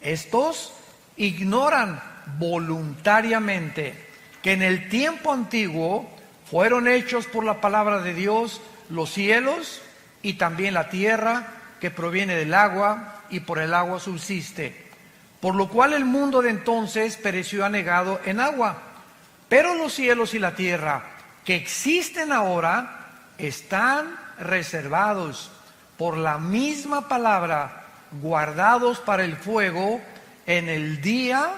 Estos ignoran voluntariamente que en el tiempo antiguo fueron hechos por la palabra de Dios los cielos y también la tierra que proviene del agua y por el agua subsiste, por lo cual el mundo de entonces pereció anegado en agua. Pero los cielos y la tierra que existen ahora están reservados por la misma palabra, guardados para el fuego en el día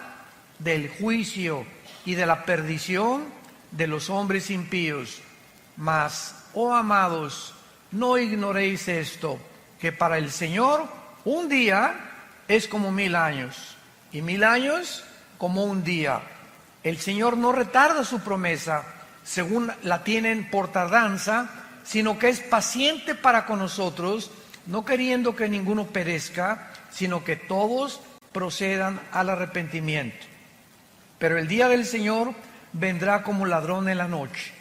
del juicio y de la perdición de los hombres impíos. Mas, oh amados, no ignoréis esto, que para el Señor un día es como 1000 años, y 1000 años como un día. El Señor no retarda su promesa, según la tienen por tardanza, sino que es paciente para con nosotros, no queriendo que ninguno perezca, sino que todos procedan al arrepentimiento. Pero el día del Señor vendrá como ladrón en la noche,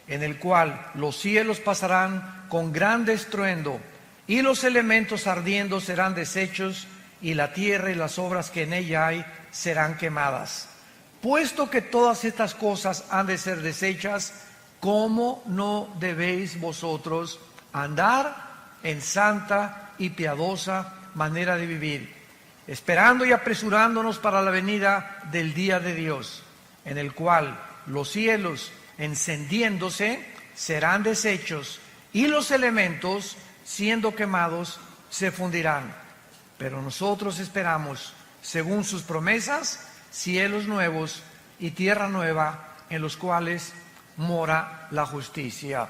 en el cual los cielos pasarán con gran estruendo, y los elementos ardiendo serán deshechos, y la tierra y las obras que en ella hay serán quemadas. Puesto que todas estas cosas han de ser deshechas, ¿cómo no debéis vosotros andar en santa y piadosa manera de vivir, esperando y apresurándonos para la venida del día de Dios, en el cual los cielos encendiéndose serán deshechos y los elementos siendo quemados se fundirán? Pero nosotros esperamos, según sus promesas, cielos nuevos y tierra nueva en los cuales mora la justicia.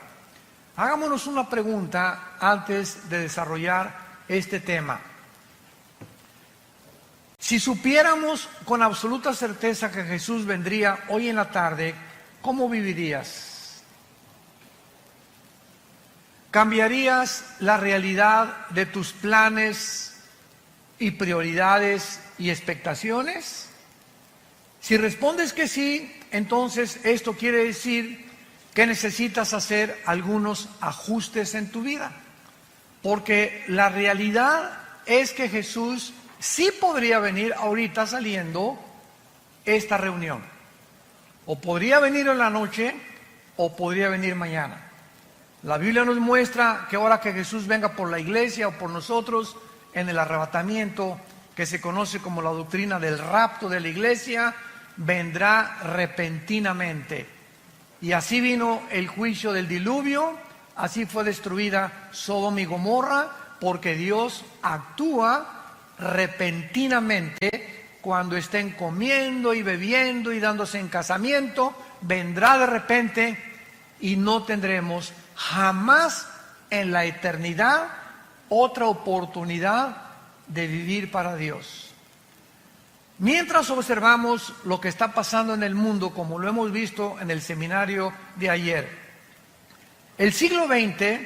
Hagámonos una pregunta antes de desarrollar este tema. Si supiéramos con absoluta certeza que Jesús vendría hoy en la tarde, ¿cómo vivirías? ¿Cambiarías la realidad de tus planes y prioridades y expectaciones? Si respondes que sí, entonces esto quiere decir que necesitas hacer algunos ajustes en tu vida. Porque la realidad es que Jesús sí podría venir ahorita saliendo esta reunión. O podría venir en la noche o podría venir mañana. La Biblia nos muestra que ahora que Jesús venga por la iglesia o por nosotros en el arrebatamiento, que se conoce como la doctrina del rapto de la iglesia, vendrá repentinamente. Y así vino el juicio del diluvio, así fue destruida Sodoma y Gomorra, porque Dios actúa repentinamente cuando estén comiendo y bebiendo y dándose en casamiento. Vendrá de repente y no tendremos jamás en la eternidad otra oportunidad de vivir para Dios. Mientras observamos lo que está pasando en el mundo, como lo hemos visto en el seminario de ayer, el siglo XX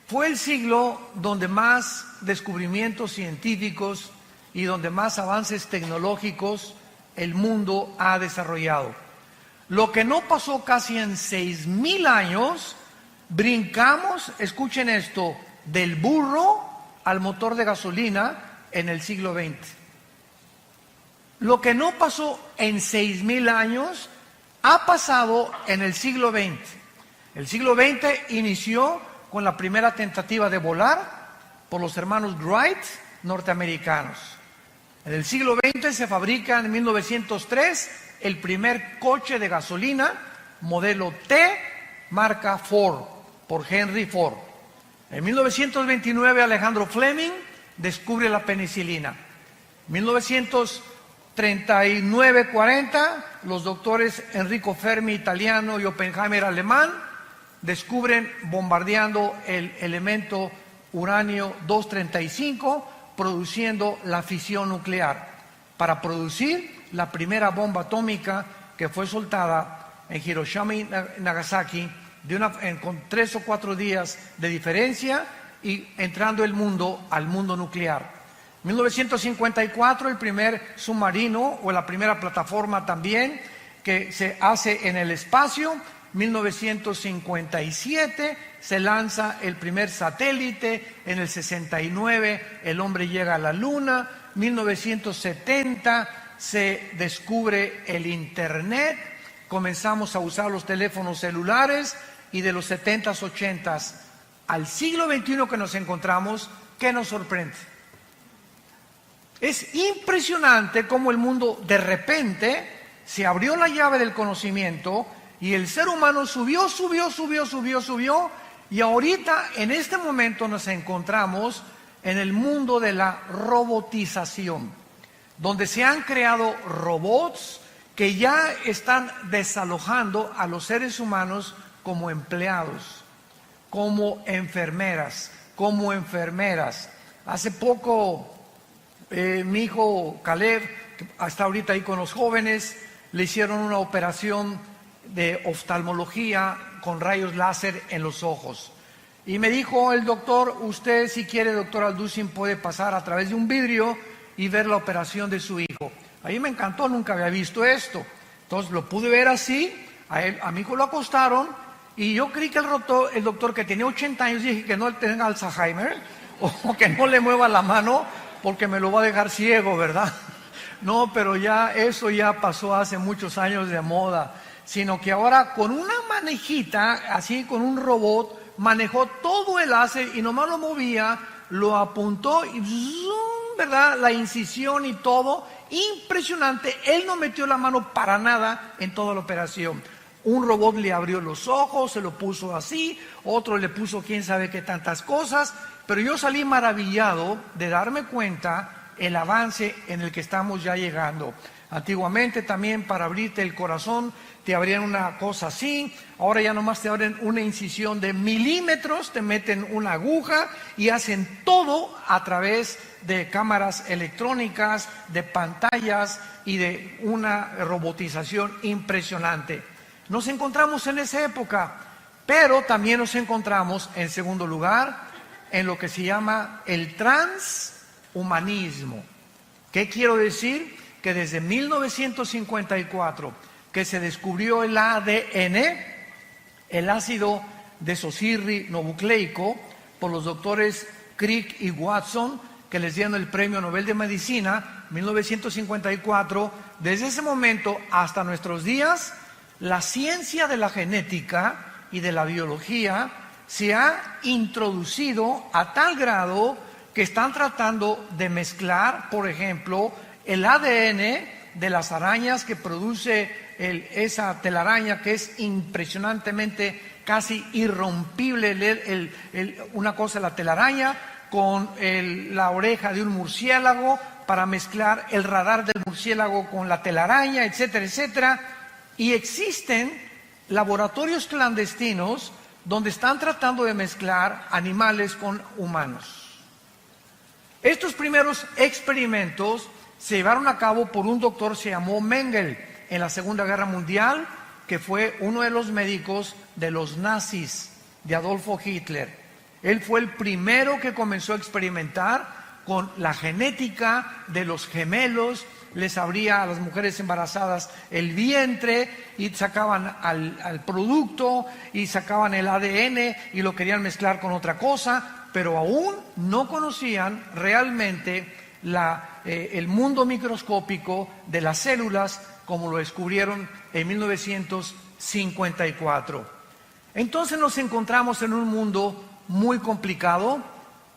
fue el siglo donde más descubrimientos científicos y donde más avances tecnológicos el mundo ha desarrollado. Lo que no pasó casi en 6000 años, brincamos, escuchen esto, del burro al motor de gasolina en el siglo XX. Lo que no pasó en 6000 años ha pasado en el siglo XX. El siglo XX inició con la primera tentativa de volar por los hermanos Wright, norteamericanos. En el siglo XX se fabrica en 1903 el primer coche de gasolina, modelo T, marca Ford, por Henry Ford. En 1929 Alejandro Fleming descubre la penicilina. En 1939-40 los doctores Enrico Fermi, italiano, y Oppenheimer, alemán, descubren bombardeando el elemento uranio 235, produciendo la fisión nuclear, para producir la primera bomba atómica que fue soltada en Hiroshima y Nagasaki con 3 o 4 días de diferencia y entrando el mundo al mundo nuclear. 1954 el primer submarino o la primera plataforma también que se hace en el espacio. 1957 se lanza el primer satélite. En el 69 el hombre llega a la luna. 1970 se descubre el Internet, comenzamos a usar los teléfonos celulares y de los 70s, 80s al siglo XXI que nos encontramos, ¿qué nos sorprende? Es impresionante cómo el mundo de repente se abrió la llave del conocimiento y el ser humano subió y ahorita en este momento nos encontramos en el mundo de la robotización, donde se han creado robots que ya están desalojando a los seres humanos como empleados, como enfermeras. Hace poco mi hijo Caleb, que está ahorita ahí con los jóvenes, le hicieron una operación de oftalmología con rayos láser en los ojos. Y me dijo el doctor, usted si quiere, doctor Alducin, puede pasar a través de un vidrio y ver la operación de su hijo. A mí me encantó, nunca había visto esto. Entonces lo pude ver así, a mi hijo lo acostaron y yo creí que el doctor que tenía 80 años, dije que no tenga Alzheimer o que no le mueva la mano porque me lo va a dejar ciego, ¿verdad? No, pero ya eso ya pasó hace muchos años de moda, sino que ahora con una manejita, así con un robot, manejó todo el láser y nomás lo movía, lo apuntó y ¡zum!, ¿verdad? La incisión y todo, impresionante. Él no metió la mano para nada en toda la operación. Un robot le abrió los ojos, se lo puso así, otro le puso quién sabe qué tantas cosas, pero yo salí maravillado de darme cuenta el avance en el que estamos ya llegando. Antiguamente también para abrirte el corazón te abrían una cosa así, ahora ya nomás te abren una incisión de milímetros, te meten una aguja y hacen todo a través de cámaras electrónicas, de pantallas y de una robotización impresionante. Nos encontramos en esa época, pero también nos encontramos en segundo lugar en lo que se llama el transhumanismo. ¿Qué quiero decir? Que desde 1954 que se descubrió el ADN, el ácido desoxirribonucleico, por los doctores Crick y Watson, que les dieron el Premio Nobel de Medicina, 1954, desde ese momento hasta nuestros días, la ciencia de la genética y de la biología se ha introducido a tal grado que están tratando de mezclar, por ejemplo, el ADN de las arañas que produce esa telaraña que es impresionantemente casi irrompible, una cosa la telaraña con la oreja de un murciélago para mezclar el radar del murciélago con la telaraña, etcétera, etcétera. Y existen laboratorios clandestinos donde están tratando de mezclar animales con humanos. Estos primeros experimentos se llevaron a cabo por un doctor, se llamó Mengele, en la Segunda Guerra Mundial, que fue uno de los médicos de los nazis, de Adolfo Hitler. Él fue el primero que comenzó a experimentar con la genética de los gemelos, les abría a las mujeres embarazadas el vientre y sacaban al producto y sacaban el ADN y lo querían mezclar con otra cosa, pero aún no conocían realmente el mundo microscópico de las células como lo descubrieron en 1954. Entonces nos encontramos en un mundo muy complicado,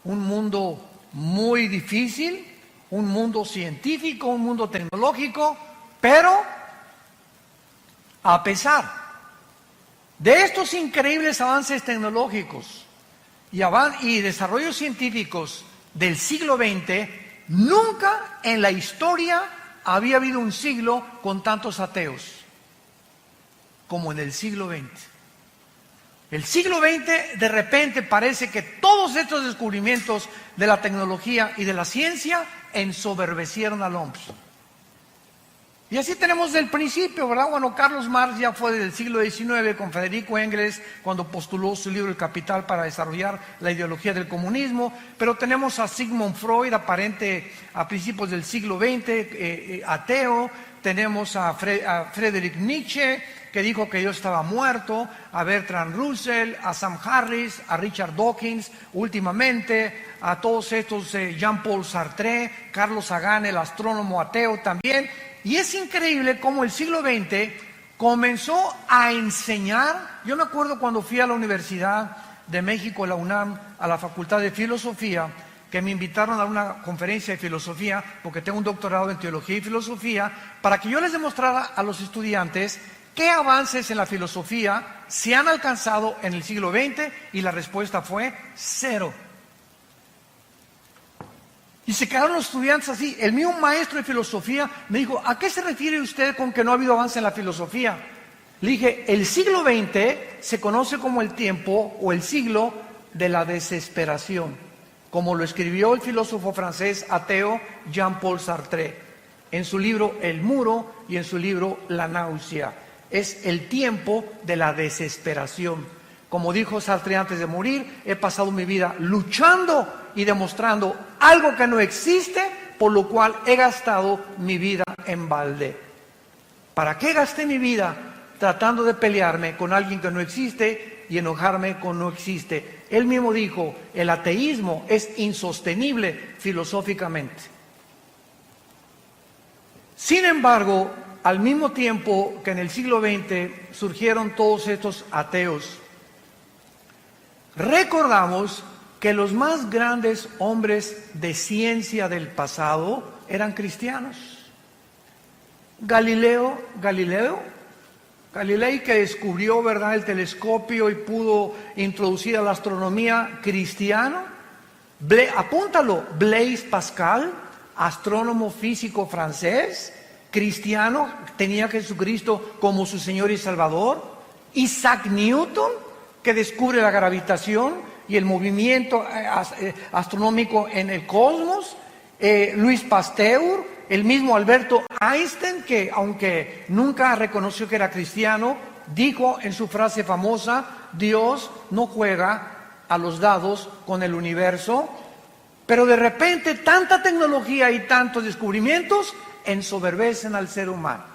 un mundo muy difícil, un mundo científico, un mundo tecnológico, pero a pesar de estos increíbles avances tecnológicos y desarrollos científicos del siglo XX, nunca en la historia había habido un siglo con tantos ateos como en el siglo XX. El siglo XX de repente parece que todos estos descubrimientos de la tecnología y de la ciencia ensoberbecieron al hombre. Y así tenemos del principio, ¿verdad? Bueno, Carlos Marx ya fue del siglo XIX con Federico Engels cuando postuló su libro El Capital para desarrollar la ideología del comunismo, pero tenemos a Sigmund Freud, aparente a principios del siglo XX, ateo, tenemos a Friedrich Nietzsche, que dijo que Dios estaba muerto, a Bertrand Russell, a Sam Harris, a Richard Dawkins, últimamente, a todos estos, Jean-Paul Sartre, Carlos Sagan, el astrónomo ateo también. Y es increíble cómo el siglo XX comenzó a enseñar. Yo me acuerdo cuando fui a la Universidad de México, la UNAM, a la Facultad de Filosofía, que me invitaron a una conferencia de filosofía, porque tengo un doctorado en teología y filosofía, para que yo les demostrara a los estudiantes qué avances en la filosofía se han alcanzado en el siglo XX, y la respuesta fue cero. Y se quedaron los estudiantes así. El mío maestro de filosofía me dijo, ¿a qué se refiere usted con que no ha habido avance en la filosofía? Le dije, el siglo XX se conoce como el tiempo o el siglo de la desesperación, como lo escribió el filósofo francés ateo Jean-Paul Sartre en su libro El Muro y en su libro La Náusea. Es el tiempo de la desesperación. Como dijo Sartre antes de morir, he pasado mi vida luchando y demostrando algo que no existe, por lo cual he gastado mi vida en balde. ¿Para qué gasté mi vida tratando de pelearme con alguien que no existe y enojarme con no existe? Él mismo dijo, el ateísmo es insostenible filosóficamente. Sin embargo, al mismo tiempo que en el siglo XX surgieron todos estos ateos, recordamos que los más grandes hombres de ciencia del pasado eran cristianos. Galilei, que descubrió, ¿verdad?, el telescopio y pudo introducir a la astronomía, cristiano. Apúntalo, Blaise Pascal, astrónomo físico francés, cristiano, tenía a Jesucristo como su Señor y Salvador. Isaac Newton, que descubre la gravitación y el movimiento astronómico en el cosmos. Luis Pasteur, el mismo Alberto Einstein, que aunque nunca reconoció que era cristiano, dijo en su frase famosa, Dios no juega a los dados con el universo. Pero de repente tanta tecnología y tantos descubrimientos ensoberbecen al ser humano.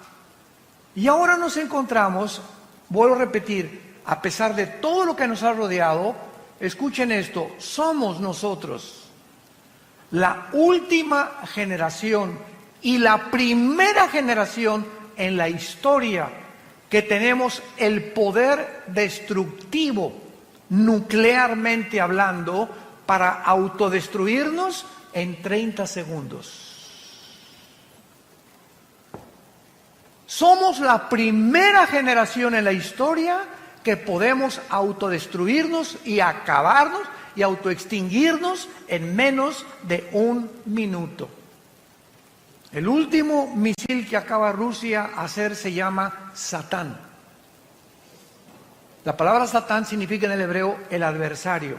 Y ahora nos encontramos, vuelvo a repetir, a pesar de todo lo que nos ha rodeado, escuchen esto, somos nosotros la última generación y la primera generación en la historia que tenemos el poder destructivo, nuclearmente hablando, para autodestruirnos en 30 segundos. Somos la primera generación en la historia que podemos autodestruirnos y acabarnos y autoextinguirnos en menos de un minuto. El último misil que acaba Rusia de hacer se llama Satán. La palabra Satán significa en el hebreo el adversario.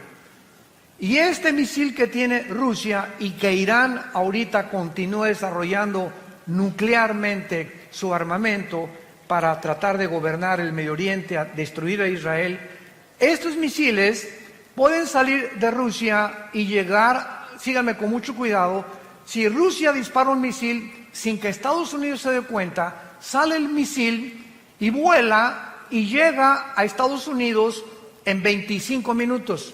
Y este misil que tiene Rusia y que Irán ahorita continúa desarrollando nuclearmente su armamento para tratar de gobernar el Medio Oriente, a destruir a Israel, estos misiles pueden salir de Rusia y llegar, síganme con mucho cuidado, si Rusia dispara un misil sin que Estados Unidos se dé cuenta, sale el misil y vuela y llega a Estados Unidos en 25 minutos.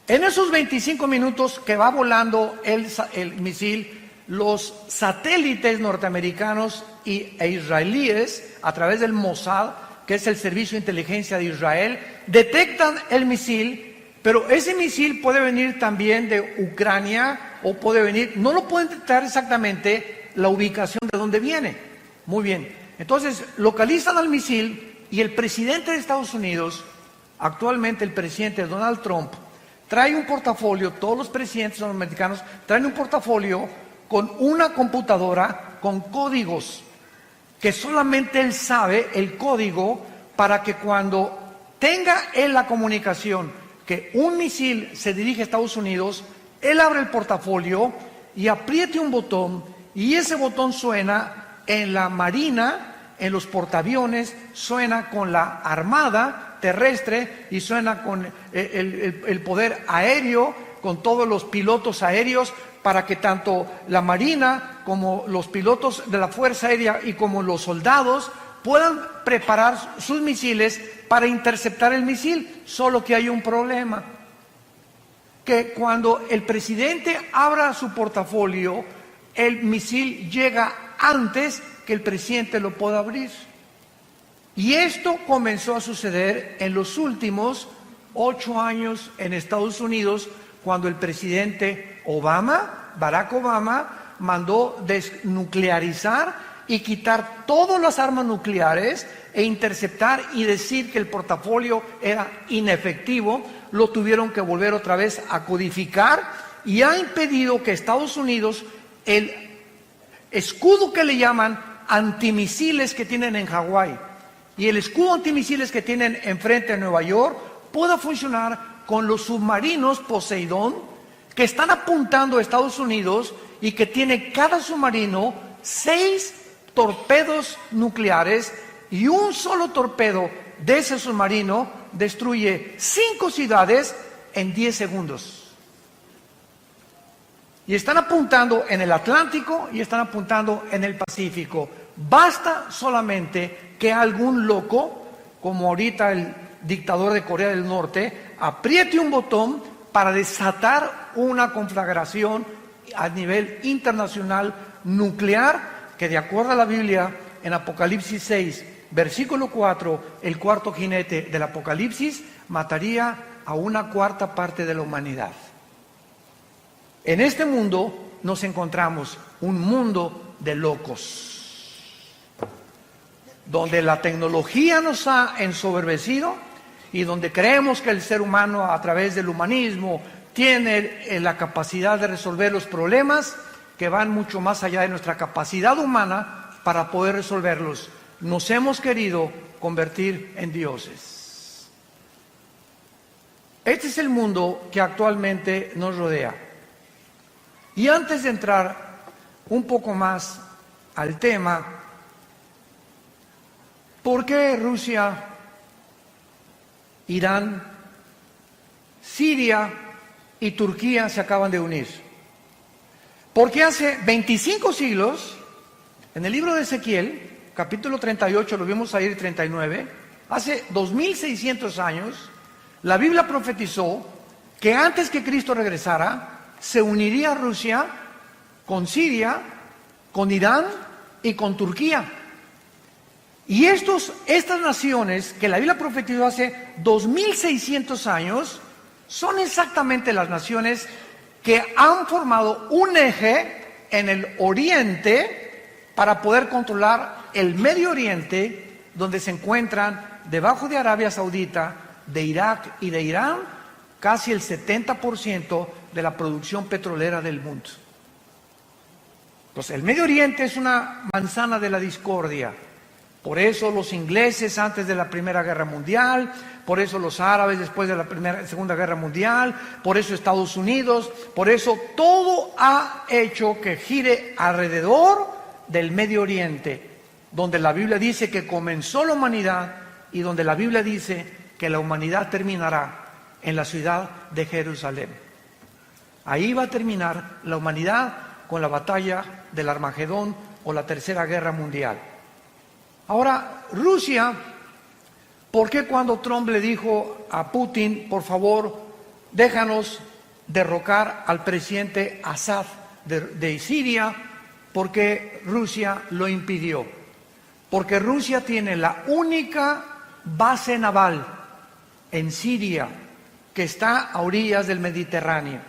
En esos 25 minutos que va volando el misil, los satélites norteamericanos e israelíes, a través del Mossad, que es el servicio de inteligencia de Israel, detectan el misil, pero ese misil puede venir también de Ucrania o puede venir, no lo pueden detectar exactamente la ubicación de donde viene. Muy bien, entonces localizan al misil y el presidente de Estados Unidos, actualmente el presidente Donald Trump, trae un portafolio, todos los presidentes norteamericanos traen un portafolio con una computadora con códigos que solamente él sabe el código, para que cuando tenga él la comunicación que un misil se dirige a Estados Unidos, él abre el portafolio y apriete un botón y ese botón suena en la marina, en los portaaviones, suena con la armada terrestre y suena con el poder aéreo, con todos los pilotos aéreos, para que tanto la marina como los pilotos de la Fuerza Aérea y como los soldados puedan preparar sus misiles para interceptar el misil. Solo que hay un problema, que cuando el presidente abra su portafolio, el misil llega antes que el presidente lo pueda abrir. Y esto comenzó a suceder en los últimos 8 años en Estados Unidos, cuando el presidente Barack Obama, mandó desnuclearizar y quitar todas las armas nucleares e interceptar y decir que el portafolio era inefectivo. Lo tuvieron que volver otra vez a codificar y ha impedido que Estados Unidos, el escudo que le llaman antimisiles que tienen en Hawái y el escudo antimisiles que tienen enfrente de Nueva York, pueda funcionar con los submarinos Poseidón que están apuntando a Estados Unidos y que tiene cada submarino 6 torpedos nucleares, y un solo torpedo de ese submarino destruye 5 ciudades en 10 segundos. Y están apuntando en el Atlántico y están apuntando en el Pacífico. Basta solamente que algún loco, como ahorita el dictador de Corea del Norte, apriete un botón para desatar una conflagración a nivel internacional nuclear, que de acuerdo a la Biblia, en Apocalipsis 6, versículo 4, el cuarto jinete del Apocalipsis mataría a 1/4 parte de la humanidad. En este mundo nos encontramos un mundo de locos, donde la tecnología nos ha ensoberbecido y donde creemos que el ser humano, a través del humanismo, tiene la capacidad de resolver los problemas que van mucho más allá de nuestra capacidad humana para poder resolverlos. Nos hemos querido convertir en dioses. Este es el mundo que actualmente nos rodea. Y antes de entrar un poco más al tema, ¿por qué Rusia, Irán, Siria y Turquía se acaban de unir? Porque hace 25 siglos, en el libro de Ezequiel, capítulo 38, lo vimos ahí, 39, hace 2600 años, la Biblia profetizó que antes que Cristo regresara, se uniría Rusia con Siria, con Irán y con Turquía. Y estas naciones que la Biblia profetizó hace 2600 años, son exactamente las naciones que han formado un eje en el Oriente para poder controlar el Medio Oriente, donde se encuentran debajo de Arabia Saudita, de Irak y de Irán, casi el 70% de la producción petrolera del mundo. Pues el Medio Oriente es una manzana de la discordia. Por eso los ingleses antes de la Primera Guerra Mundial, por eso los árabes después de la Segunda Guerra Mundial, por eso Estados Unidos, por eso todo ha hecho que gire alrededor del Medio Oriente, donde la Biblia dice que comenzó la humanidad y donde la Biblia dice que la humanidad terminará en la ciudad de Jerusalén. Ahí va a terminar la humanidad con la batalla del Armagedón o la Tercera Guerra Mundial. Ahora, Rusia, ¿por qué cuando Trump le dijo a Putin, por favor, déjanos derrocar al presidente Assad de Siria, por qué Rusia lo impidió? Porque Rusia tiene la única base naval en Siria que está a orillas del Mediterráneo.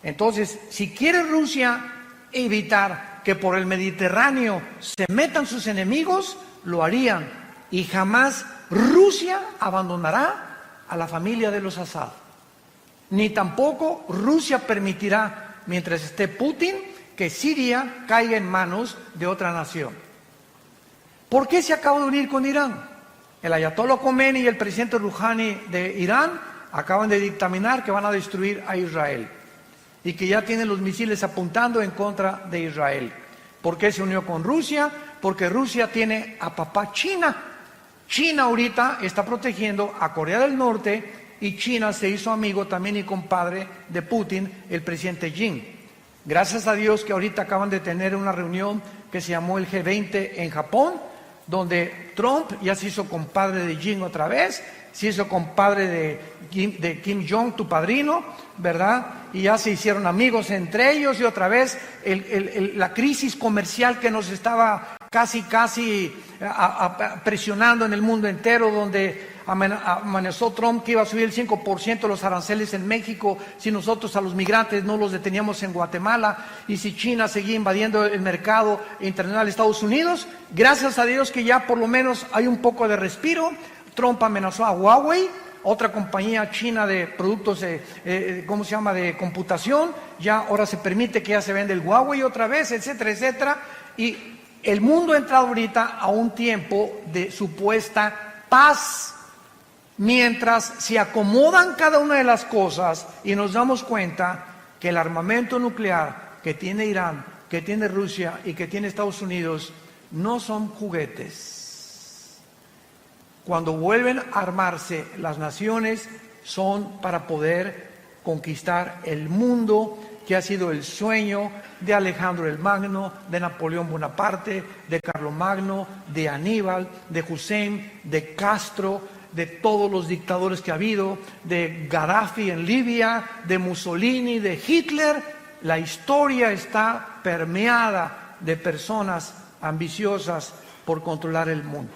Entonces, si quiere Rusia evitar que por el Mediterráneo se metan sus enemigos, lo harían, y jamás Rusia abandonará a la familia de los Assad, ni tampoco Rusia permitirá, mientras esté Putin, que Siria caiga en manos de otra nación. ¿Por qué se acaba de unir con Irán? El ayatollah Khomeini y el presidente Rouhani de Irán acaban de dictaminar que van a destruir a Israel y que ya tienen los misiles apuntando en contra de Israel. ¿Por qué se unió con Rusia? Porque Rusia tiene a papá China. China ahorita está protegiendo a Corea del Norte y China se hizo amigo también y compadre de Putin, el presidente Xi. Gracias a Dios que ahorita acaban de tener una reunión que se llamó el G20 en Japón, donde Trump ya se hizo compadre de Xi otra vez, se hizo compadre de Kim Jong, tu padrino, ¿verdad? Y ya se hicieron amigos entre ellos y otra vez la crisis comercial que nos estaba casi presionando en el mundo entero, donde amenazó Trump que iba a subir el 5% los aranceles en México si nosotros a los migrantes no los deteníamos en Guatemala, y si China seguía invadiendo el mercado internacional de Estados Unidos. Gracias a Dios que ya por lo menos hay un poco de respiro. Trump amenazó a Huawei, otra compañía china de productos de computación. Ya ahora se permite que ya se vende el Huawei otra vez, etcétera, etcétera. Y el mundo ha entrado ahorita a un tiempo de supuesta paz, mientras se acomodan cada una de las cosas y nos damos cuenta que el armamento nuclear que tiene Irán, que tiene Rusia y que tiene Estados Unidos no son juguetes. Cuando vuelven a armarse las naciones son para poder conquistar el mundo, que ha sido el sueño de Alejandro el Magno, de Napoleón Bonaparte, de Carlomagno, de Aníbal, de Hussein, de Castro, de todos los dictadores que ha habido, de Gaddafi en Libia, de Mussolini, de Hitler. La historia está permeada de personas ambiciosas por controlar el mundo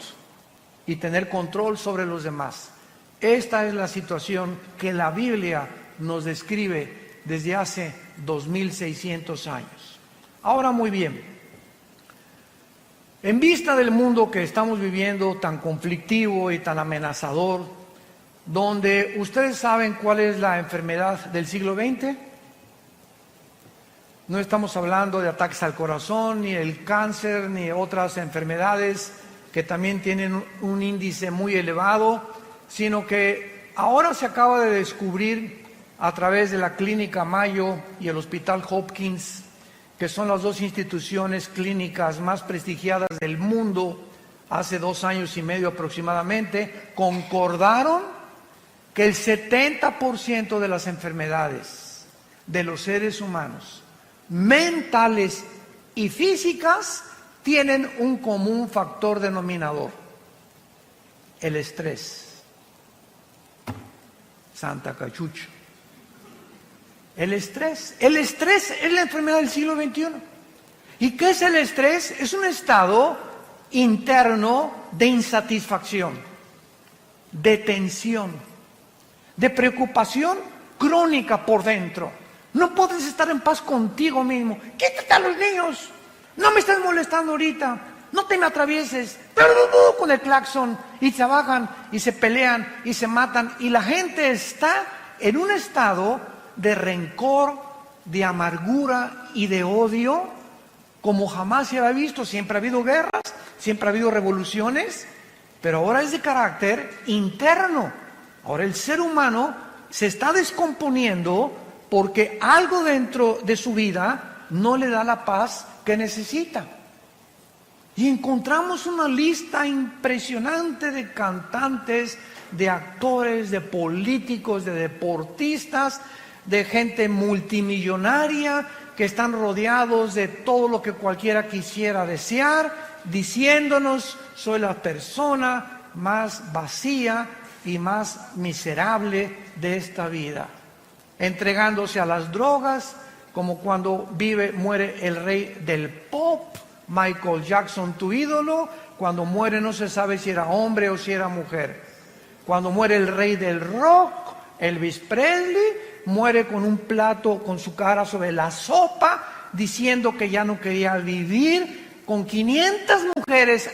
y tener control sobre los demás. Esta es la situación que la Biblia nos describe desde hace 2600 años. Ahora, muy bien, en vista del mundo que estamos viviendo tan conflictivo y tan amenazador, donde ustedes saben cuál es la enfermedad del siglo XX, no estamos hablando de ataques al corazón, ni el cáncer, ni otras enfermedades que también tienen un índice muy elevado, sino que ahora se acaba de descubrir a través de la Clínica Mayo y el Hospital Hopkins, que son las dos instituciones clínicas más prestigiadas del mundo, hace 2 años y medio aproximadamente, concordaron que el 70% de las enfermedades de los seres humanos, mentales y físicas, tienen un común factor denominador: el estrés. Santa Cachucha. El estrés es la enfermedad del siglo XXI. ¿Y qué es el estrés? Es un estado interno de insatisfacción, de tensión, de preocupación crónica por dentro. No puedes estar en paz contigo mismo. Quítate a los niños. No me estás molestando ahorita. No te me atravieses. Con el claxon. Y se bajan y se pelean y se matan. Y la gente está en un estado de rencor, de amargura y de odio como jamás se había visto. Siempre ha habido guerras, siempre ha habido revoluciones, pero ahora es de carácter interno. Ahora el ser humano se está descomponiendo porque algo dentro de su vida no le da la paz que necesita. Y encontramos una lista impresionante de cantantes, de actores, de políticos, de deportistas, de gente multimillonaria que están rodeados de todo lo que cualquiera quisiera desear, diciéndonos: soy la persona más vacía y más miserable de esta vida, entregándose a las drogas, como cuando muere el rey del pop, Michael Jackson, tu ídolo. Cuando muere no se sabe si era hombre o si era mujer. Cuando muere el rey del rock, Elvis Presley, muere con un plato con su cara sobre la sopa, diciendo que ya no quería vivir, con 500 mujeres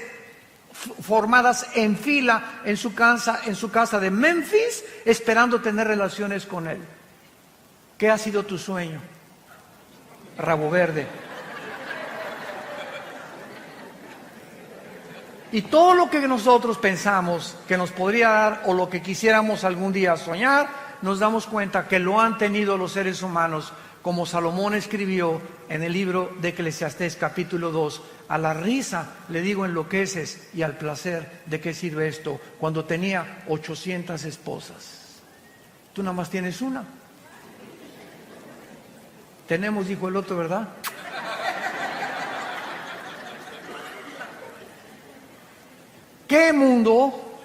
formadas en fila en su casa de Memphis, esperando tener relaciones con él. ¿Qué ha sido tu sueño? Rabo verde. Y todo lo que nosotros pensamos que nos podría dar, o lo que quisiéramos algún día soñar, nos damos cuenta que lo han tenido los seres humanos como Salomón escribió en el libro de Eclesiastés capítulo 2, a la risa le digo enloqueces y al placer de qué sirve esto, cuando tenía 800 esposas. Tú nada más tienes una. Tenemos, dijo el otro, ¿verdad? ¿Qué mundo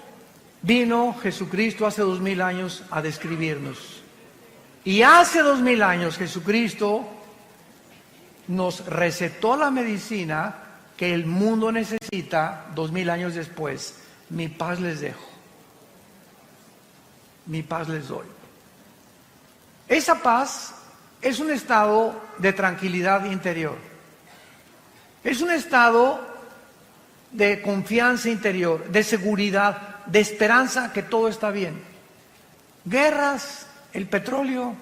vino Jesucristo hace 2000 años a describirnos? Y hace 2000 años Jesucristo nos recetó la medicina que el mundo necesita 2000 años después. Mi paz les dejo, mi paz les doy. Esa paz es un estado de tranquilidad interior. Es un estado de confianza interior, de seguridad, de esperanza que todo está bien. Guerras, el petróleo,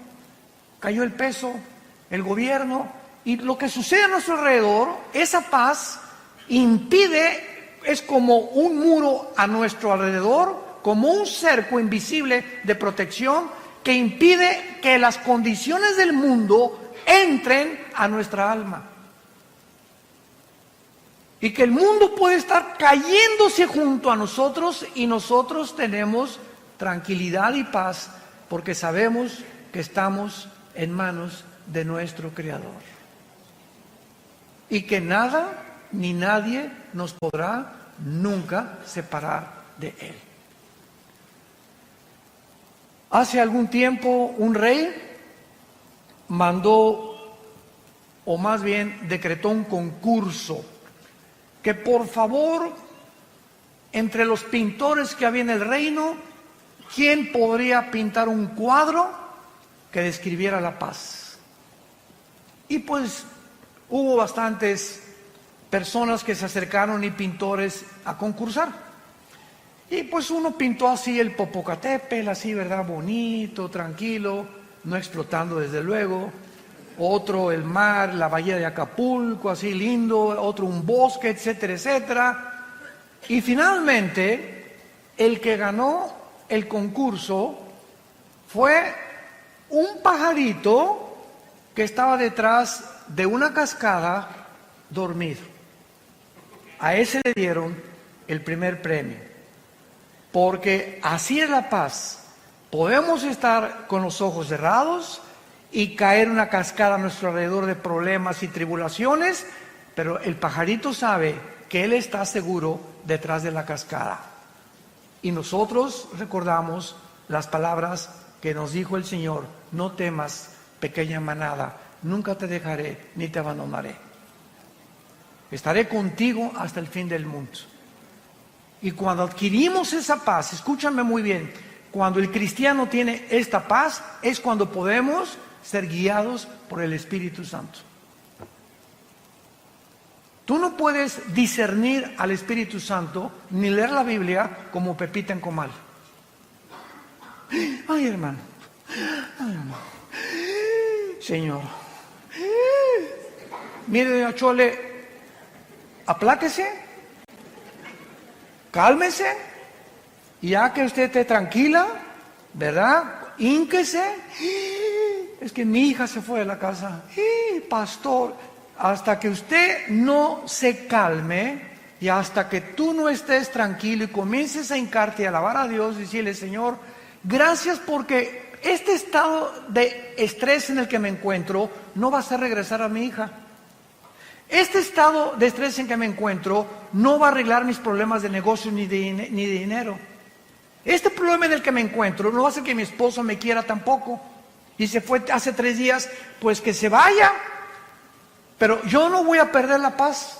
cayó el peso, el gobierno, y lo que sucede a nuestro alrededor, esa paz impide, es como un muro a nuestro alrededor, como un cerco invisible de protección que impide que las condiciones del mundo entren a nuestra alma. Y que el mundo puede estar cayéndose junto a nosotros y nosotros tenemos tranquilidad y paz porque sabemos que estamos en manos de nuestro Creador. Y que nada ni nadie nos podrá nunca separar de Él. Hace algún tiempo un rey mandó, o más bien decretó un concurso, que por favor, entre los pintores que había en el reino, ¿quién podría pintar un cuadro que describiera la paz? Y pues hubo bastantes personas que se acercaron y pintores a concursar. Y pues uno pintó así el Popocatépetl, así, ¿verdad? Bonito, tranquilo, no explotando desde luego. Otro el mar, la bahía de Acapulco, así lindo, otro un bosque, etcétera, etcétera. Y finalmente, el que ganó el concurso fue un pajarito que estaba detrás de una cascada dormido. A ese le dieron el primer premio, porque así es la paz. Podemos estar con los ojos cerrados y caer una cascada a nuestro alrededor de problemas y tribulaciones, pero el pajarito sabe que él está seguro detrás de la cascada. Y nosotros recordamos las palabras que nos dijo el Señor: no temas, pequeña manada, nunca te dejaré ni te abandonaré. Estaré contigo hasta el fin del mundo. Y cuando adquirimos esa paz, escúchame muy bien, cuando el cristiano tiene esta paz, es cuando podemos ser guiados por el Espíritu Santo. Tú no puedes discernir al Espíritu Santo ni leer la Biblia como Pepita en comal. Ay, hermano. Ay, hermano. Señor. Mire, doña Chole, apláquese, cálmese, y ya que usted esté tranquila, ¿verdad? Hínquese. Es que mi hija se fue de la casa. Pastor, hasta que usted no se calme y hasta que tú no estés tranquilo y comiences a hincarte y a alabar a Dios y decirle: Señor, gracias porque este estado de estrés en el que me encuentro no va a hacer regresar a mi hija. Este estado de estrés en que me encuentro no va a arreglar mis problemas de negocio ni de dinero. Este problema en el que me encuentro no va a hacer que mi esposo me quiera tampoco. Y se fue hace 3 días, pues que se vaya. Pero yo no voy a perder la paz.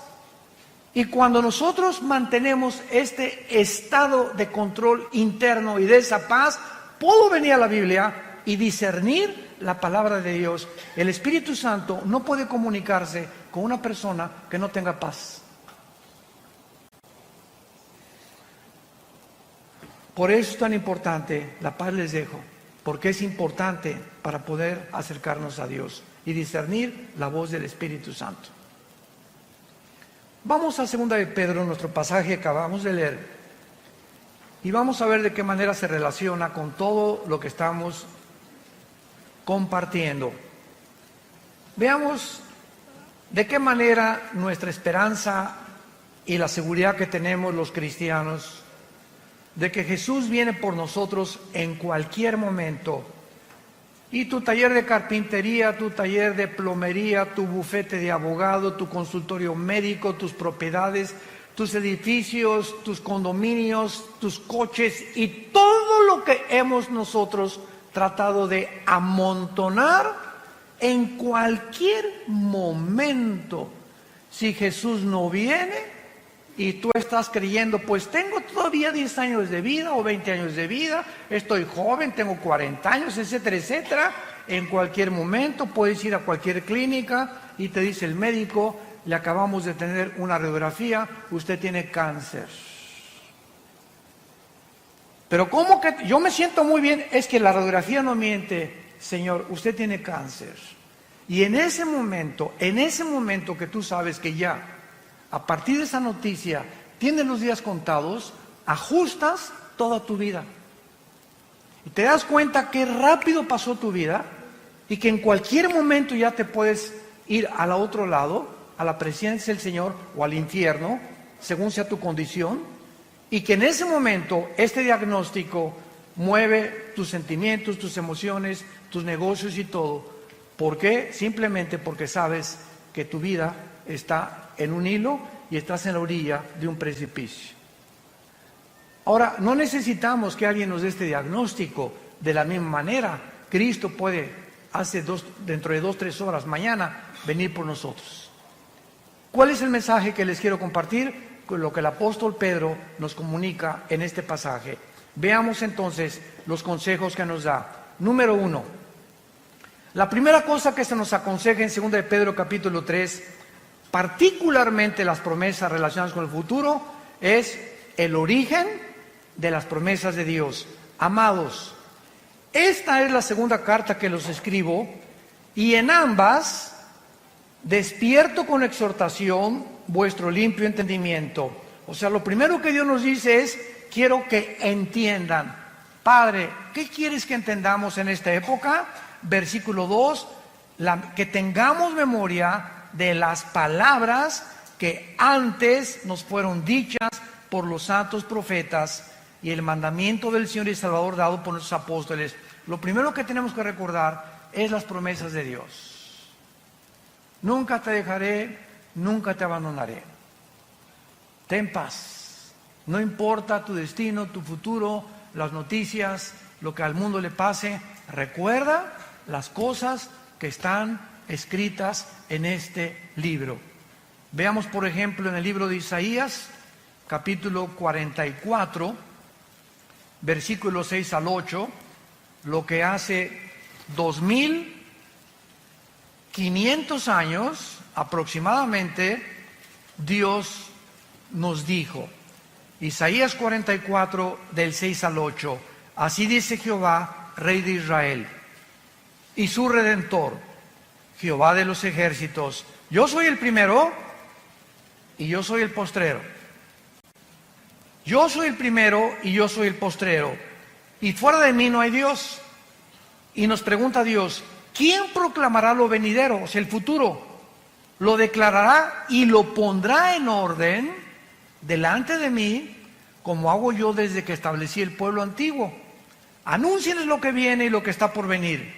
Y cuando nosotros mantenemos este estado de control interno y de esa paz, puedo venir a la Biblia y discernir la palabra de Dios. El Espíritu Santo no puede comunicarse con una persona que no tenga paz. Por eso es tan importante, la paz les dejo, porque es importante para poder acercarnos a Dios y discernir la voz del Espíritu Santo. Vamos a 2 de Pedro, nuestro pasaje que acabamos de leer, y vamos a ver de qué manera se relaciona con todo lo que estamos compartiendo. Veamos de qué manera nuestra esperanza y la seguridad que tenemos los cristianos de que Jesús viene por nosotros en cualquier momento. Y tu taller de carpintería, tu taller de plomería, tu bufete de abogado, tu consultorio médico, tus propiedades, tus edificios, tus condominios, tus coches y todo lo que hemos nosotros tratado de amontonar en cualquier momento. Si Jesús no viene y tú estás creyendo, pues tengo todavía 10 años de vida o 20 años de vida, estoy joven, tengo 40 años, etcétera, etcétera. En cualquier momento puedes ir a cualquier clínica y te dice el médico, le acabamos de tener una radiografía, usted tiene cáncer. Pero ¿cómo que yo me siento muy bien? Es que la radiografía no miente, señor, usted tiene cáncer. Y en ese momento que tú sabes que ya, a partir de esa noticia, tienes los días contados, ajustas toda tu vida. Y te das cuenta que rápido pasó tu vida y que en cualquier momento ya te puedes ir al otro lado, a la presencia del Señor o al infierno, según sea tu condición, y que en ese momento este diagnóstico mueve tus sentimientos, tus emociones, tus negocios y todo. ¿Por qué? Simplemente porque sabes que tu vida está en un hilo y estás en la orilla de un precipicio. Ahora, no necesitamos que alguien nos dé este diagnóstico de la misma manera. Cristo puede, dentro de 2-3 horas, mañana, venir por nosotros. ¿Cuál es el mensaje que les quiero compartir? Con lo que el apóstol Pedro nos comunica en este pasaje. Veamos entonces los consejos que nos da. Número 1. La primera cosa que se nos aconseja en 2 de Pedro capítulo 3, particularmente las promesas relacionadas con el futuro, es el origen de las promesas de Dios. Amados, esta es la segunda carta que los escribo, y en ambas despierto con exhortación vuestro limpio entendimiento. O sea, lo primero que Dios nos dice es, quiero que entiendan. Padre, ¿qué quieres que entendamos en esta época? Versículo 2, que tengamos memoria de las palabras que antes nos fueron dichas por los santos profetas y el mandamiento del Señor y Salvador dado por nuestros apóstoles. Lo primero que tenemos que recordar es las promesas de Dios. Nunca te dejaré, nunca te abandonaré. Ten paz. No importa tu destino, tu futuro, las noticias, lo que al mundo le pase. Recuerda las cosas que están escritas en este libro. Veamos, por ejemplo, en el libro de Isaías, capítulo 44, versículos 6 al 8, lo que hace 2500 años aproximadamente Dios nos dijo. Isaías 44, del 6 al 8. Así dice Jehová, Rey de Israel, y su Redentor, Jehová de los ejércitos: yo soy el primero y yo soy el postrero. Yo soy el primero y yo soy el postrero. Y fuera de mí no hay Dios. Y nos pregunta Dios, ¿quién proclamará lo venidero? O sea, el futuro. Lo declarará y lo pondrá en orden delante de mí, como hago yo desde que establecí el pueblo antiguo. Anúncienles lo que viene y lo que está por venir.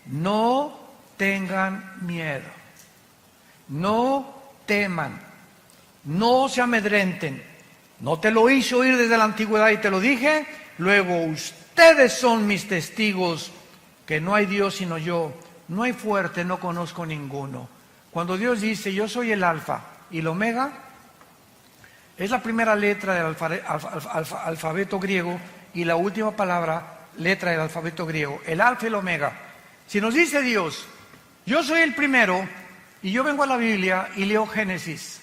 No tengan miedo. No teman. No se amedrenten. No te lo hice oír desde la antigüedad y te lo dije. Luego ustedes son mis testigos que no hay Dios sino yo. No hay fuerte, no conozco ninguno. Cuando Dios dice, yo soy el alfa y el omega, es la primera letra del alfabeto griego y la última letra del alfabeto griego, el alfa y el omega. Si nos dice Dios, yo soy el primero, y yo vengo a la Biblia y leo Génesis,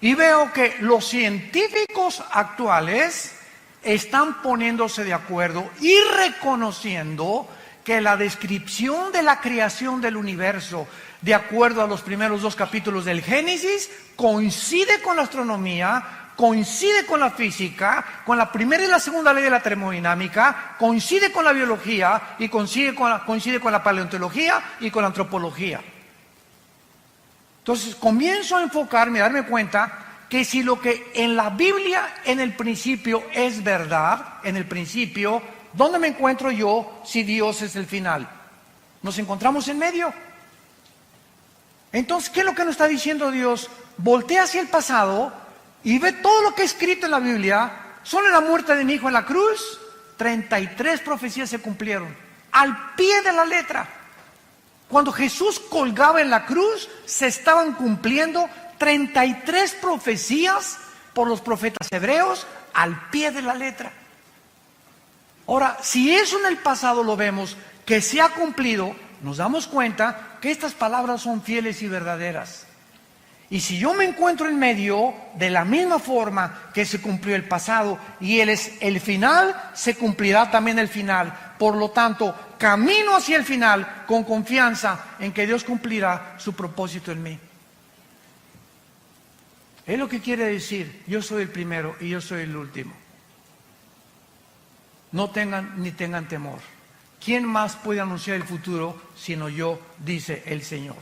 y veo que los científicos actuales están poniéndose de acuerdo y reconociendo que la descripción de la creación del universo, de acuerdo a los primeros 2 capítulos del Génesis, coincide con la astronomía, coincide con la física, con la primera y la segunda ley de la termodinámica, coincide con la biología y coincide con la paleontología y con la antropología. Entonces comienzo a enfocarme, a darme cuenta que si lo que en la Biblia en el principio es verdad, en el principio, ¿dónde me encuentro yo si Dios es el final? Nos encontramos en medio. Entonces, ¿qué es lo que nos está diciendo Dios? Voltea hacia el pasado y ve todo lo que he escrito en la Biblia. Solo en la muerte de mi hijo en la cruz, 33 profecías se cumplieron, al pie de la letra. Cuando Jesús colgaba en la cruz, se estaban cumpliendo 33 profecías por los profetas hebreos al pie de la letra. Ahora, si eso en el pasado lo vemos, que se ha cumplido, nos damos cuenta que estas palabras son fieles y verdaderas. Y si yo me encuentro en medio, de la misma forma que se cumplió el pasado y Él es el final, se cumplirá también el final. Por lo tanto, camino hacia el final con confianza en que Dios cumplirá su propósito en mí. Es lo que quiere decir, yo soy el primero y yo soy el último. No tengan ni tengan temor. ¿Quién más puede anunciar el futuro sino yo? Dice el Señor.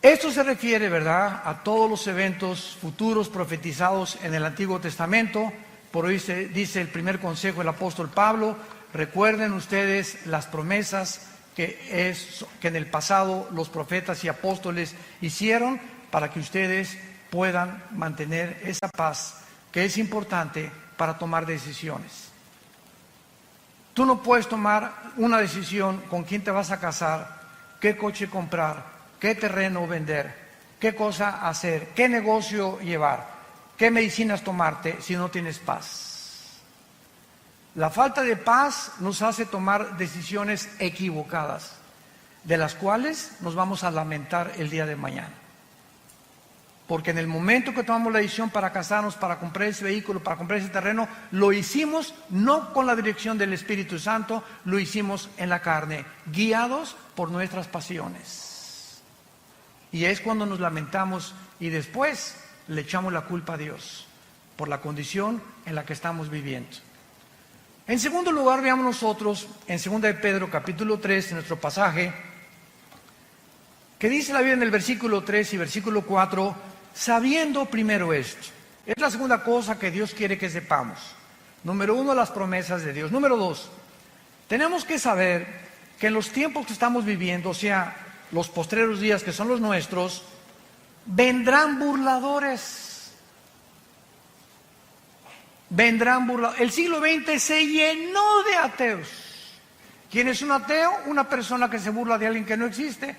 Esto se refiere, ¿verdad?, a todos los eventos futuros profetizados en el Antiguo Testamento. Por hoy dice el primer consejo del apóstol Pablo: recuerden ustedes las promesas que en el pasado los profetas y apóstoles hicieron, para que ustedes puedan mantener esa paz que es importante para tomar decisiones. Tú no puedes tomar una decisión con quién te vas a casar, qué coche comprar, qué terreno vender, qué cosa hacer, qué negocio llevar, qué medicinas tomarte si no tienes paz. La falta de paz nos hace tomar decisiones equivocadas, de las cuales nos vamos a lamentar el día de mañana. Porque en el momento que tomamos la decisión para casarnos, para comprar ese vehículo, para comprar ese terreno, lo hicimos no con la dirección del Espíritu Santo, lo hicimos en la carne, guiados por nuestras pasiones. Y es cuando nos lamentamos y después le echamos la culpa a Dios por la condición en la que estamos viviendo. En segundo lugar, veamos nosotros en 2 de Pedro capítulo 3, en nuestro pasaje, que dice la Biblia en el versículo 3 y versículo 4, sabiendo primero esto. Es la segunda cosa que Dios quiere que sepamos. Número 1, las promesas de Dios. Número 2, tenemos que saber que en los tiempos que estamos viviendo, o sea, los postreros días que son los nuestros, vendrán burladores. Vendrán burladores. El siglo XX se llenó de ateos. ¿Quién es un ateo? Una persona que se burla de alguien que no existe.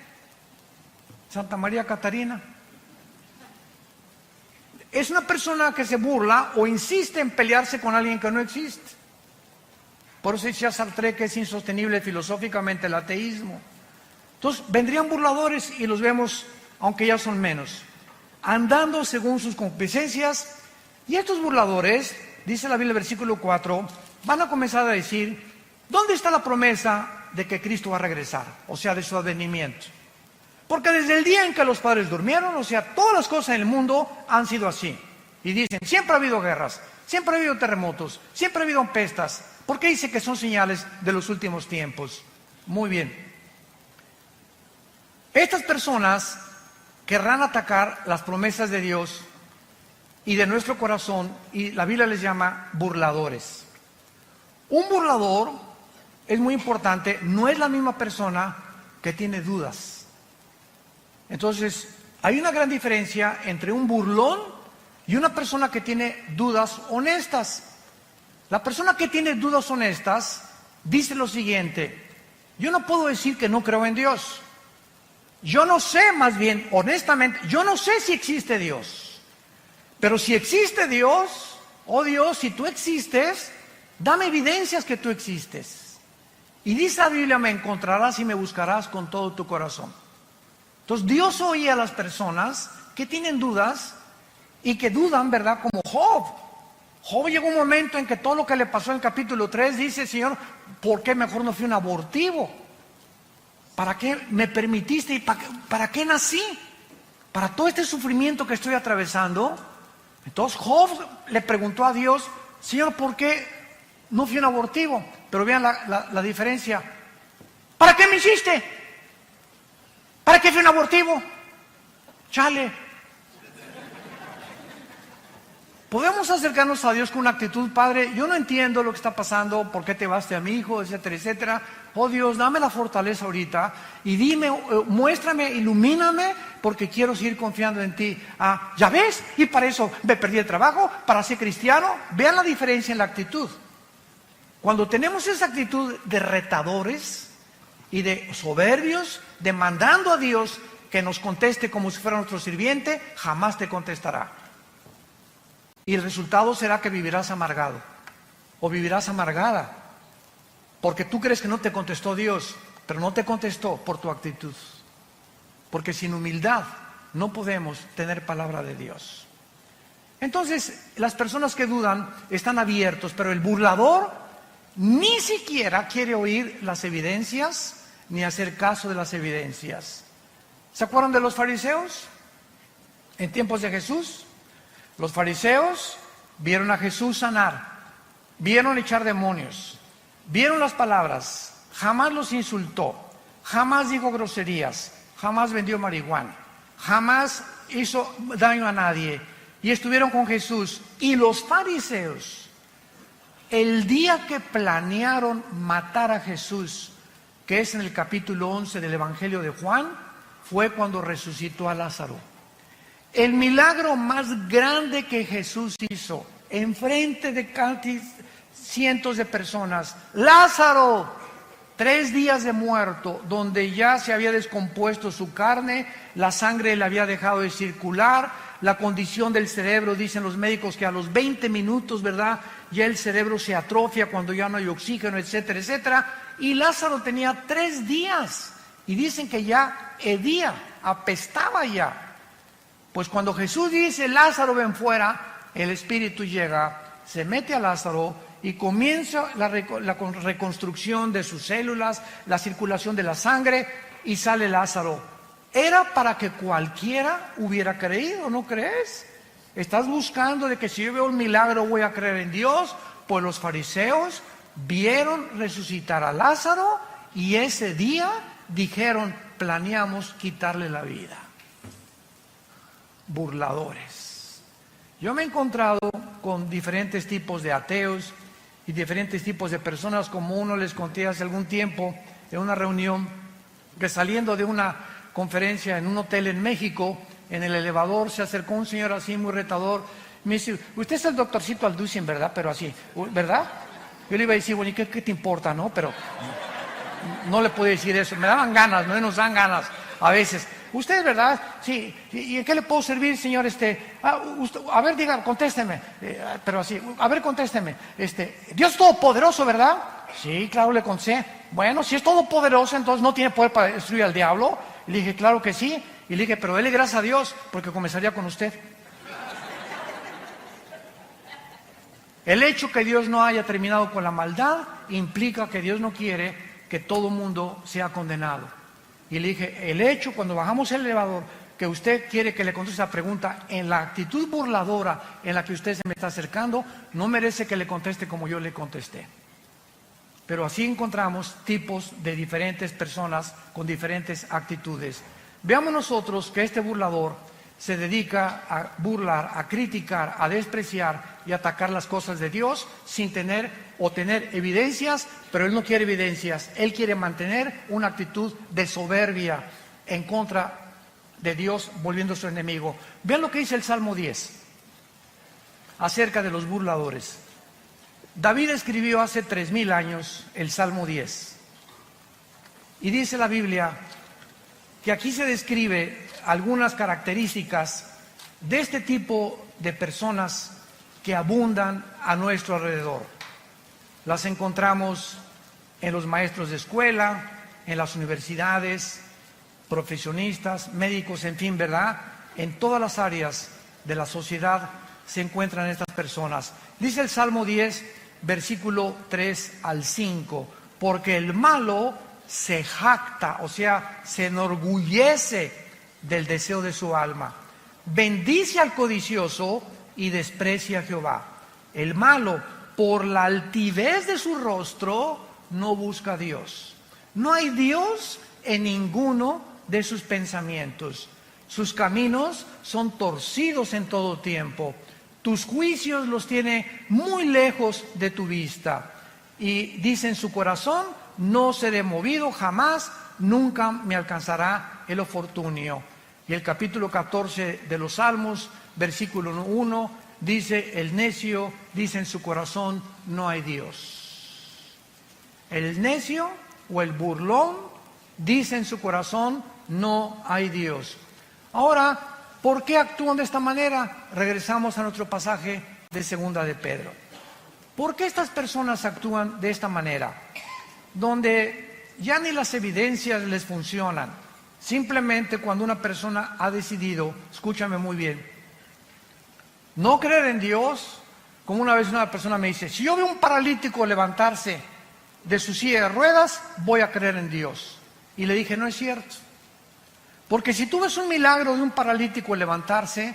Santa María Catarina. Es una persona que se burla o insiste en pelearse con alguien que no existe. Por eso decía Sartre que es insostenible filosóficamente el ateísmo. Entonces vendrían burladores y los vemos, aunque ya son menos, andando según sus concupiscencias. Y estos burladores, dice la Biblia, versículo 4, van a comenzar a decir: ¿dónde está la promesa de que Cristo va a regresar? O sea, de su advenimiento. Porque desde el día en que los padres durmieron, o sea, todas las cosas en el mundo han sido así. Y dicen, siempre ha habido guerras, siempre ha habido terremotos, siempre ha habido pestas. ¿Por qué dice que son señales de los últimos tiempos? Muy bien. Estas personas querrán atacar las promesas de Dios y de nuestro corazón, y la Biblia les llama burladores. Un burlador, es muy importante, no es la misma persona que tiene dudas. Entonces, hay una gran diferencia entre un burlón y una persona que tiene dudas honestas. La persona que tiene dudas honestas dice lo siguiente: yo no puedo decir que no creo en Dios. Yo no sé, más bien, honestamente, yo no sé si existe Dios. Pero si existe Dios, oh Dios, si tú existes, dame evidencias que tú existes. Y dice la Biblia, me encontrarás y me buscarás con todo tu corazón. Entonces Dios oye a las personas que tienen dudas y que dudan, ¿verdad? Como Job. Job llegó un momento en que todo lo que le pasó en el capítulo 3 dice: Señor, ¿por qué mejor no fui un abortivo? ¿Para qué me permitiste y para qué nací? Para todo este sufrimiento que estoy atravesando. Entonces Job le preguntó a Dios: Señor, ¿por qué no fui un abortivo? Pero vean la diferencia. ¿Para qué me hiciste? ¿Para qué fui un abortivo? Chale. Podemos acercarnos a Dios con una actitud: Padre, yo no entiendo lo que está pasando, por qué te baste a mi hijo, etcétera, etcétera. Oh Dios, dame la fortaleza ahorita y dime, muéstrame, ilumíname, porque quiero seguir confiando en ti. ¿Ya ves? Y para eso me perdí el trabajo, para ser cristiano. Vean la diferencia en la actitud. Cuando tenemos esa actitud de retadores y de soberbios, demandando a Dios que nos conteste como si fuera nuestro sirviente, jamás te contestará. Y el resultado será que vivirás amargado o vivirás amargada, porque tú crees que no te contestó Dios, pero no te contestó por tu actitud. Porque sin humildad no podemos tener palabra de Dios. Entonces, las personas que dudan están abiertos, pero el burlador ni siquiera quiere oír las evidencias ni hacer caso de las evidencias. ¿Se acuerdan de los fariseos? En tiempos de Jesús, los fariseos vieron a Jesús sanar, vieron echar demonios, vieron las palabras, jamás los insultó, jamás dijo groserías, jamás vendió marihuana, jamás hizo daño a nadie, y estuvieron con Jesús. Y los fariseos, el día que planearon matar a Jesús, que es en el capítulo 11 del Evangelio de Juan, fue cuando resucitó a Lázaro. El milagro más grande que Jesús hizo enfrente de cientos de personas: Lázaro, 3 días de muerto, donde ya se había descompuesto su carne, la sangre le había dejado de circular, la condición del cerebro, dicen los médicos que a los 20 minutos, ¿verdad?, ya el cerebro se atrofia cuando ya no hay oxígeno, etcétera, etcétera. Y Lázaro tenía 3 días y dicen que ya hedía, apestaba ya. Pues cuando Jesús dice: Lázaro, ven fuera, el Espíritu llega, se mete a Lázaro y comienza la reconstrucción de sus células, la circulación de la sangre, y sale Lázaro. Era para que cualquiera hubiera creído, ¿no crees? Estás buscando de que si yo veo un milagro voy a creer en Dios. Pues los fariseos vieron resucitar a Lázaro y ese día dijeron: planeamos quitarle la vida. Burladores. Yo me he encontrado con diferentes tipos de ateos y diferentes tipos de personas, como uno les conté hace algún tiempo en una reunión, que saliendo de una conferencia en un hotel en México, en el elevador se acercó un señor así muy retador. Me dice: usted es el doctorcito Alducin, ¿verdad? Pero así, ¿verdad? Yo le iba a decir: bueno, ¿y qué te importa, no? Pero no le pude decir eso. Me daban ganas, no nos dan ganas a veces. Usted, ¿verdad? Sí. ¿Y en qué le puedo servir, señor? A ver, diga, contésteme. Pero así, a ver, contésteme. Dios es todopoderoso, ¿verdad? Sí, claro, le contesté. Bueno, si es todopoderoso, entonces no tiene poder para destruir al diablo. Y le dije: claro que sí. Y le dije: pero dele gracias a Dios, porque comenzaría con usted. El hecho que Dios no haya terminado con la maldad implica que Dios no quiere que todo mundo sea condenado. Y le dije: el hecho, cuando bajamos el elevador, que usted quiere que le conteste esa pregunta en la actitud burladora en la que usted se me está acercando, no merece que le conteste como yo le contesté. Pero así encontramos tipos de diferentes personas con diferentes actitudes. Veamos nosotros que este burlador se dedica a burlar, a criticar, a despreciar y atacar las cosas de Dios sin tener evidencias, pero él no quiere evidencias. Él quiere mantener una actitud de soberbia en contra de Dios, volviendo su enemigo. Vean lo que dice el Salmo 10 acerca de los burladores. David escribió hace 3000 años el Salmo 10 y dice la Biblia que aquí se describe algunas características de este tipo de personas que abundan a nuestro alrededor. Las encontramos en los maestros de escuela, en las universidades, profesionistas, médicos, en fin, ¿verdad? En todas las áreas de la sociedad se encuentran estas personas. Dice el Salmo 10, versículo 3 al 5, porque el malo se jacta, o sea, se enorgullece del deseo de su alma. Bendice al codicioso y desprecia a Jehová. El malo, por la altivez de su rostro, no busca a Dios. No hay Dios en ninguno de sus pensamientos. Sus caminos son torcidos en todo tiempo. Tus juicios los tiene muy lejos de tu vista. Y dice en su corazón, no seré movido jamás, nunca me alcanzará el oportunio. Y el capítulo 14 de los Salmos, versículo 1, dice, el necio dice en su corazón, no hay Dios. El necio o el burlón dice en su corazón, no hay Dios. Ahora, ¿por qué actúan de esta manera? Regresamos a nuestro pasaje de Segunda de Pedro. ¿Por qué estas personas actúan de esta manera? Donde ya ni las evidencias les funcionan. Simplemente cuando una persona ha decidido, escúchame muy bien, no creer en Dios, como una vez una persona me dice, si yo veo un paralítico levantarse de su silla de ruedas, voy a creer en Dios. Y le dije, no es cierto. Porque si tú ves un milagro de un paralítico levantarse,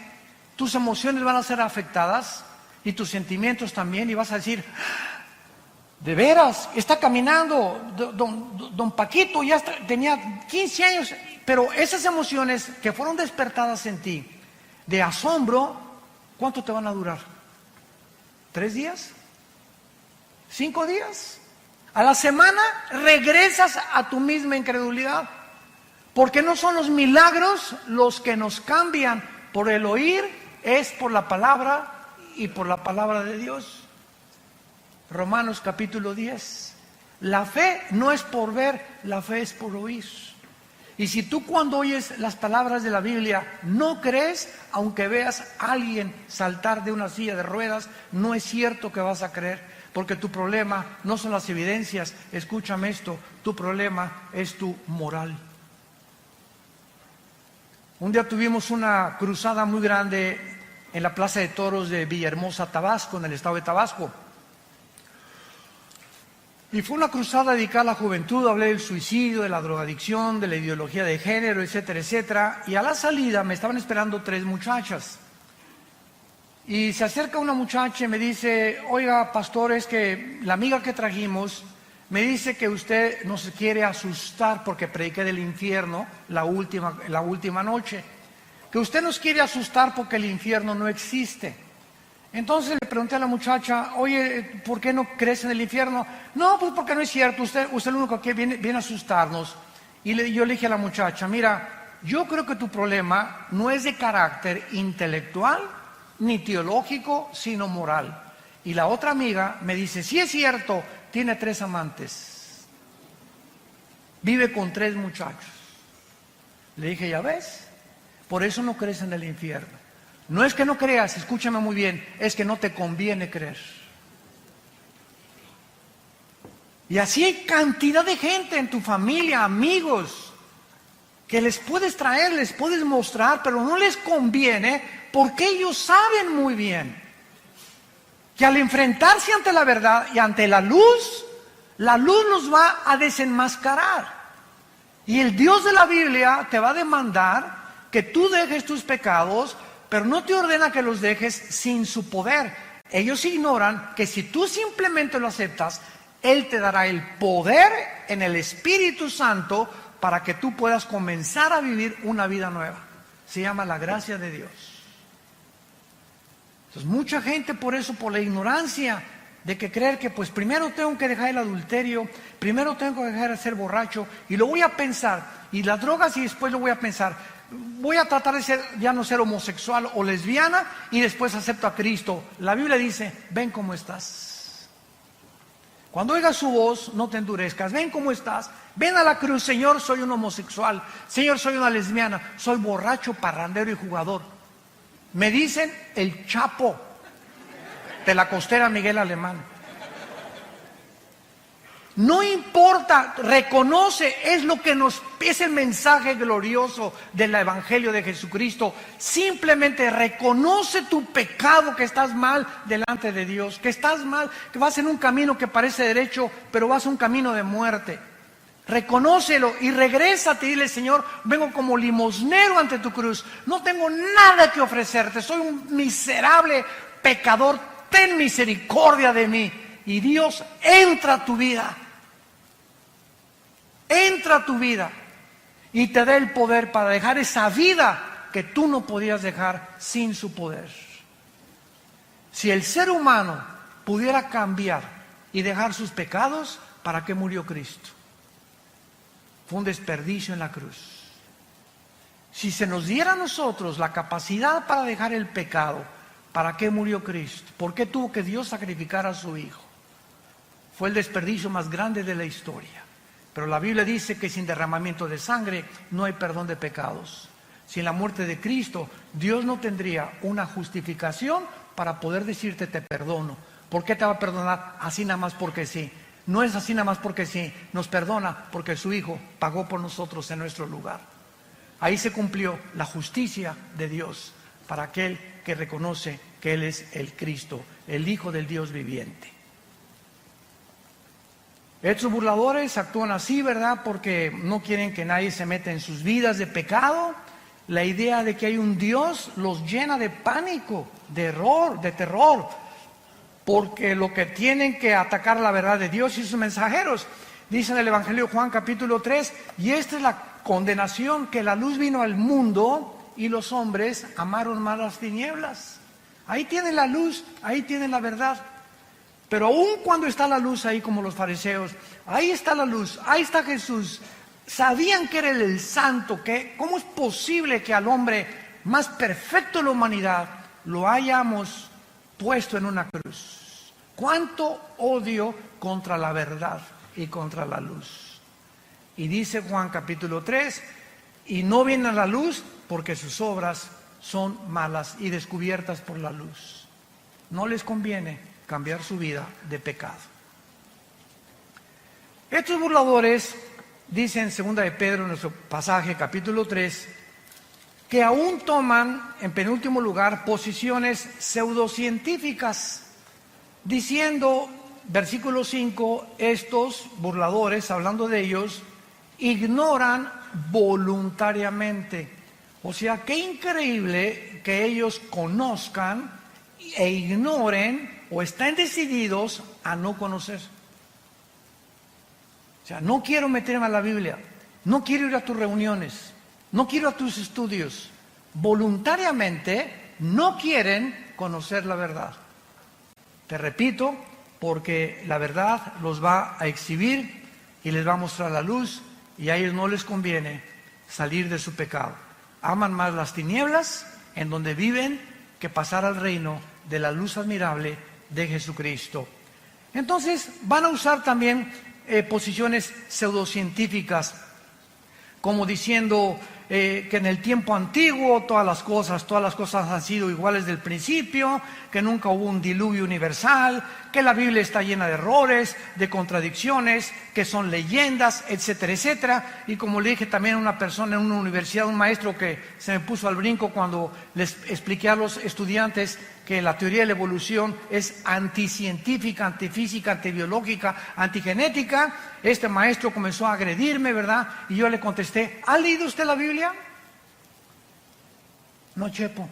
tus emociones van a ser afectadas y tus sentimientos también, y vas a decir, de veras, está caminando, don Paquito ya tenía 15 años, pero esas emociones que fueron despertadas en ti de asombro, ¿cuánto te van a durar? ¿3 días? ¿5 días? A la semana regresas a tu misma incredulidad. Porque no son los milagros los que nos cambian por el oír, es por la palabra y por la palabra de Dios. Romanos capítulo 10. La fe no es por ver, la fe es por oír. Y si tú cuando oyes las palabras de la Biblia no crees, aunque veas a alguien saltar de una silla de ruedas, no es cierto que vas a creer, porque tu problema no son las evidencias, escúchame esto, tu problema es tu moral. Un día tuvimos una cruzada muy grande en la Plaza de Toros de Villahermosa, Tabasco, en el estado de Tabasco. Y fue una cruzada dedicada a la juventud, hablé del suicidio, de la drogadicción, de la ideología de género, etcétera, etcétera. Y a la salida me estaban esperando 3 muchachas. Y se acerca una muchacha y me dice, oiga, pastor, es que la amiga que trajimos me dice que usted nos quiere asustar porque prediqué del infierno la última noche. Que usted nos quiere asustar porque el infierno no existe. Entonces le pregunté a la muchacha, oye, ¿por qué no crees en el infierno? No, pues porque no es cierto, usted es el único que viene a asustarnos. Y yo le dije a la muchacha, mira, yo creo que tu problema no es de carácter intelectual ni teológico, sino moral. Y la otra amiga me dice, sí es cierto, tiene 3 amantes, vive con 3 muchachos. Le dije, ya ves, por eso no crees en el infierno. No es que no creas, escúchame muy bien, es que no te conviene creer. Y así hay cantidad de gente en tu familia, amigos, que les puedes traer, les puedes mostrar, pero no les conviene porque ellos saben muy bien que al enfrentarse ante la verdad y ante la luz los va a desenmascarar. Y el Dios de la Biblia te va a demandar que tú dejes tus pecados, pero no te ordena que los dejes sin su poder. Ellos ignoran que si tú simplemente lo aceptas, Él te dará el poder en el Espíritu Santo para que tú puedas comenzar a vivir una vida nueva. Se llama la gracia de Dios. Entonces mucha gente por eso, por la ignorancia de que creer que pues primero tengo que dejar el adulterio, primero tengo que dejar de ser borracho y lo voy a pensar, y las drogas y después lo voy a pensar, voy a tratar de ser, ya no ser homosexual o lesbiana y después acepto a Cristo. La Biblia dice, ven cómo estás. Cuando oigas su voz, no te endurezcas, ven cómo estás, ven a la cruz, Señor, soy un homosexual, Señor, soy una lesbiana, soy borracho, parrandero y jugador. Me dicen el Chapo de la costera Miguel Alemán. No importa, reconoce, es el mensaje glorioso del Evangelio de Jesucristo. Simplemente reconoce tu pecado, que estás mal delante de Dios, que estás mal, que vas en un camino que parece derecho, pero vas a un camino de muerte. Reconócelo y regrésate y dile, Señor, vengo como limosnero ante tu cruz, no tengo nada que ofrecerte, soy un miserable pecador, ten misericordia de mí. Y Dios entra a tu vida, y te da el poder para dejar esa vida que tú no podías dejar sin su poder. Si el ser humano pudiera cambiar y dejar sus pecados, ¿para qué murió Cristo? Fue un desperdicio en la cruz. Si se nos diera a nosotros la capacidad para dejar el pecado, ¿para qué murió Cristo? ¿Por qué tuvo que Dios sacrificar a su Hijo? Fue el desperdicio más grande de la historia. Pero la Biblia dice que sin derramamiento de sangre no hay perdón de pecados. Sin la muerte de Cristo, Dios no tendría una justificación para poder decirte te perdono. ¿Por qué te va a perdonar? Así nada más porque sí. No es así nada más porque sí. Nos perdona porque su Hijo pagó por nosotros en nuestro lugar. Ahí se cumplió la justicia de Dios para aquel que reconoce que Él es el Cristo, el Hijo del Dios viviente. Estos burladores actúan así, ¿verdad? Porque no quieren que nadie se meta en sus vidas de pecado. La idea de que hay un Dios los llena de pánico, de error, de terror, porque lo que tienen que atacar la verdad de Dios y sus mensajeros. Dice en el Evangelio de Juan capítulo 3, y esta es la condenación, que la luz vino al mundo y los hombres amaron más las tinieblas. Ahí tienen la luz, ahí tienen la verdad. Pero aún cuando está la luz ahí, como los fariseos, ahí está la luz, ahí está Jesús. Sabían que era el santo, que ¿cómo es posible que al hombre más perfecto de la humanidad lo hayamos puesto en una cruz? ¿Cuánto odio contra la verdad y contra la luz? Y dice Juan capítulo 3, y no vienen a la luz porque sus obras son malas y descubiertas por la luz. No les conviene cambiar su vida de pecado. Estos burladores dicen en 2 de Pedro, en nuestro pasaje, capítulo 3, que aún toman en penúltimo lugar posiciones pseudocientíficas, diciendo, versículo 5, estos burladores, hablando de ellos, ignoran voluntariamente. O sea, qué increíble que ellos conozcan e ignoren o estén decididos a no conocer. O sea, no quiero meterme a la Biblia, no quiero ir a tus reuniones, no quiero a tus estudios. Voluntariamente no quieren conocer la verdad. Te repito, porque la verdad los va a exhibir y les va a mostrar la luz, y a ellos no les conviene salir de su pecado. Aman más las tinieblas en donde viven que pasar al reino de la luz admirable de Jesucristo. Entonces van a usar también posiciones pseudocientíficas, como diciendo que en el tiempo antiguo todas las cosas han sido iguales del principio, que nunca hubo un diluvio universal, que la Biblia está llena de errores, de contradicciones, que son leyendas, etcétera, etcétera. Y como le dije también a una persona en una universidad, un maestro que se me puso al brinco cuando les expliqué a los estudiantes que la teoría de la evolución es anticientífica, antifísica, antibiológica, antigenética. Este maestro comenzó a agredirme, ¿verdad? Y yo le contesté, ¿ha leído usted la Biblia? No, Chepo.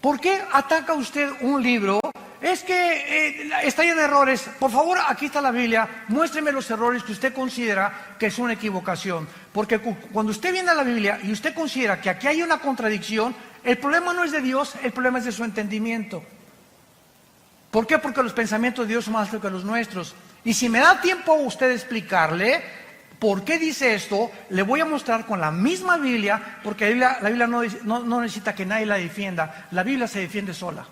¿Por qué ataca usted un libro? Es que está lleno de errores. Por favor, aquí está la Biblia, muéstreme los errores que usted considera que es una equivocación. Porque cuando usted viene a la Biblia y usted considera que aquí hay una contradicción, el problema no es de Dios, el problema es de su entendimiento. ¿Por qué? Porque los pensamientos de Dios son más altos que los nuestros. Y si me da tiempo a usted explicarle por qué dice esto, le voy a mostrar con la misma Biblia, porque la Biblia no necesita que nadie la defienda, la Biblia se defiende sola.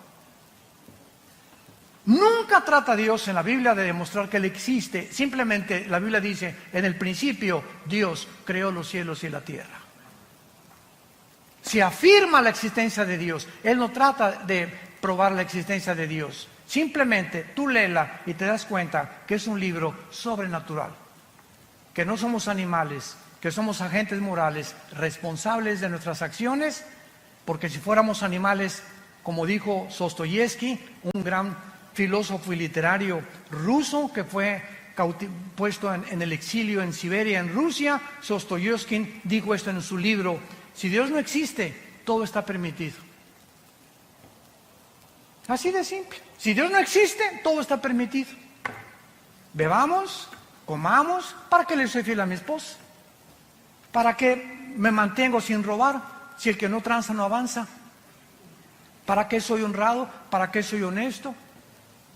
Nunca trata Dios en la Biblia de demostrar que Él existe, simplemente la Biblia dice, en el principio Dios creó los cielos y la tierra. Se afirma la existencia de Dios, Él no trata de probar la existencia de Dios, simplemente tú léela y te das cuenta que es un libro sobrenatural, que no somos animales, que somos agentes morales responsables de nuestras acciones, porque si fuéramos animales, como dijo Dostoyevsky, un gran filósofo y literario ruso que fue puesto en el exilio en Siberia, en Rusia, Dostoyevsky dijo esto en su libro, si Dios no existe, todo está permitido. Así de simple. Si Dios no existe, todo está permitido. Bebamos, comamos, ¿para qué le soy fiel a mi esposa? ¿Para qué me mantengo sin robar? si el que no tranza no avanza? ¿Para qué soy honrado? ¿Para qué soy honesto?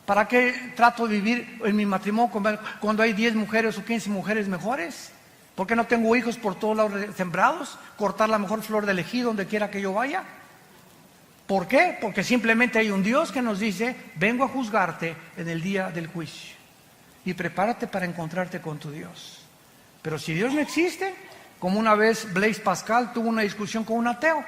¿Para qué trato de vivir en mi matrimonio cuando hay 10 mujeres o 15 mujeres mejores? ¿Por qué no tengo hijos por todos lados sembrados? ¿Cortar la mejor flor del ejido donde quiera que yo vaya? ¿Por qué? Porque simplemente hay un Dios que nos dice: vengo a juzgarte en el día del juicio y prepárate para encontrarte con tu Dios. Pero si Dios no existe, como una vez Blaise Pascal tuvo una discusión con un ateo,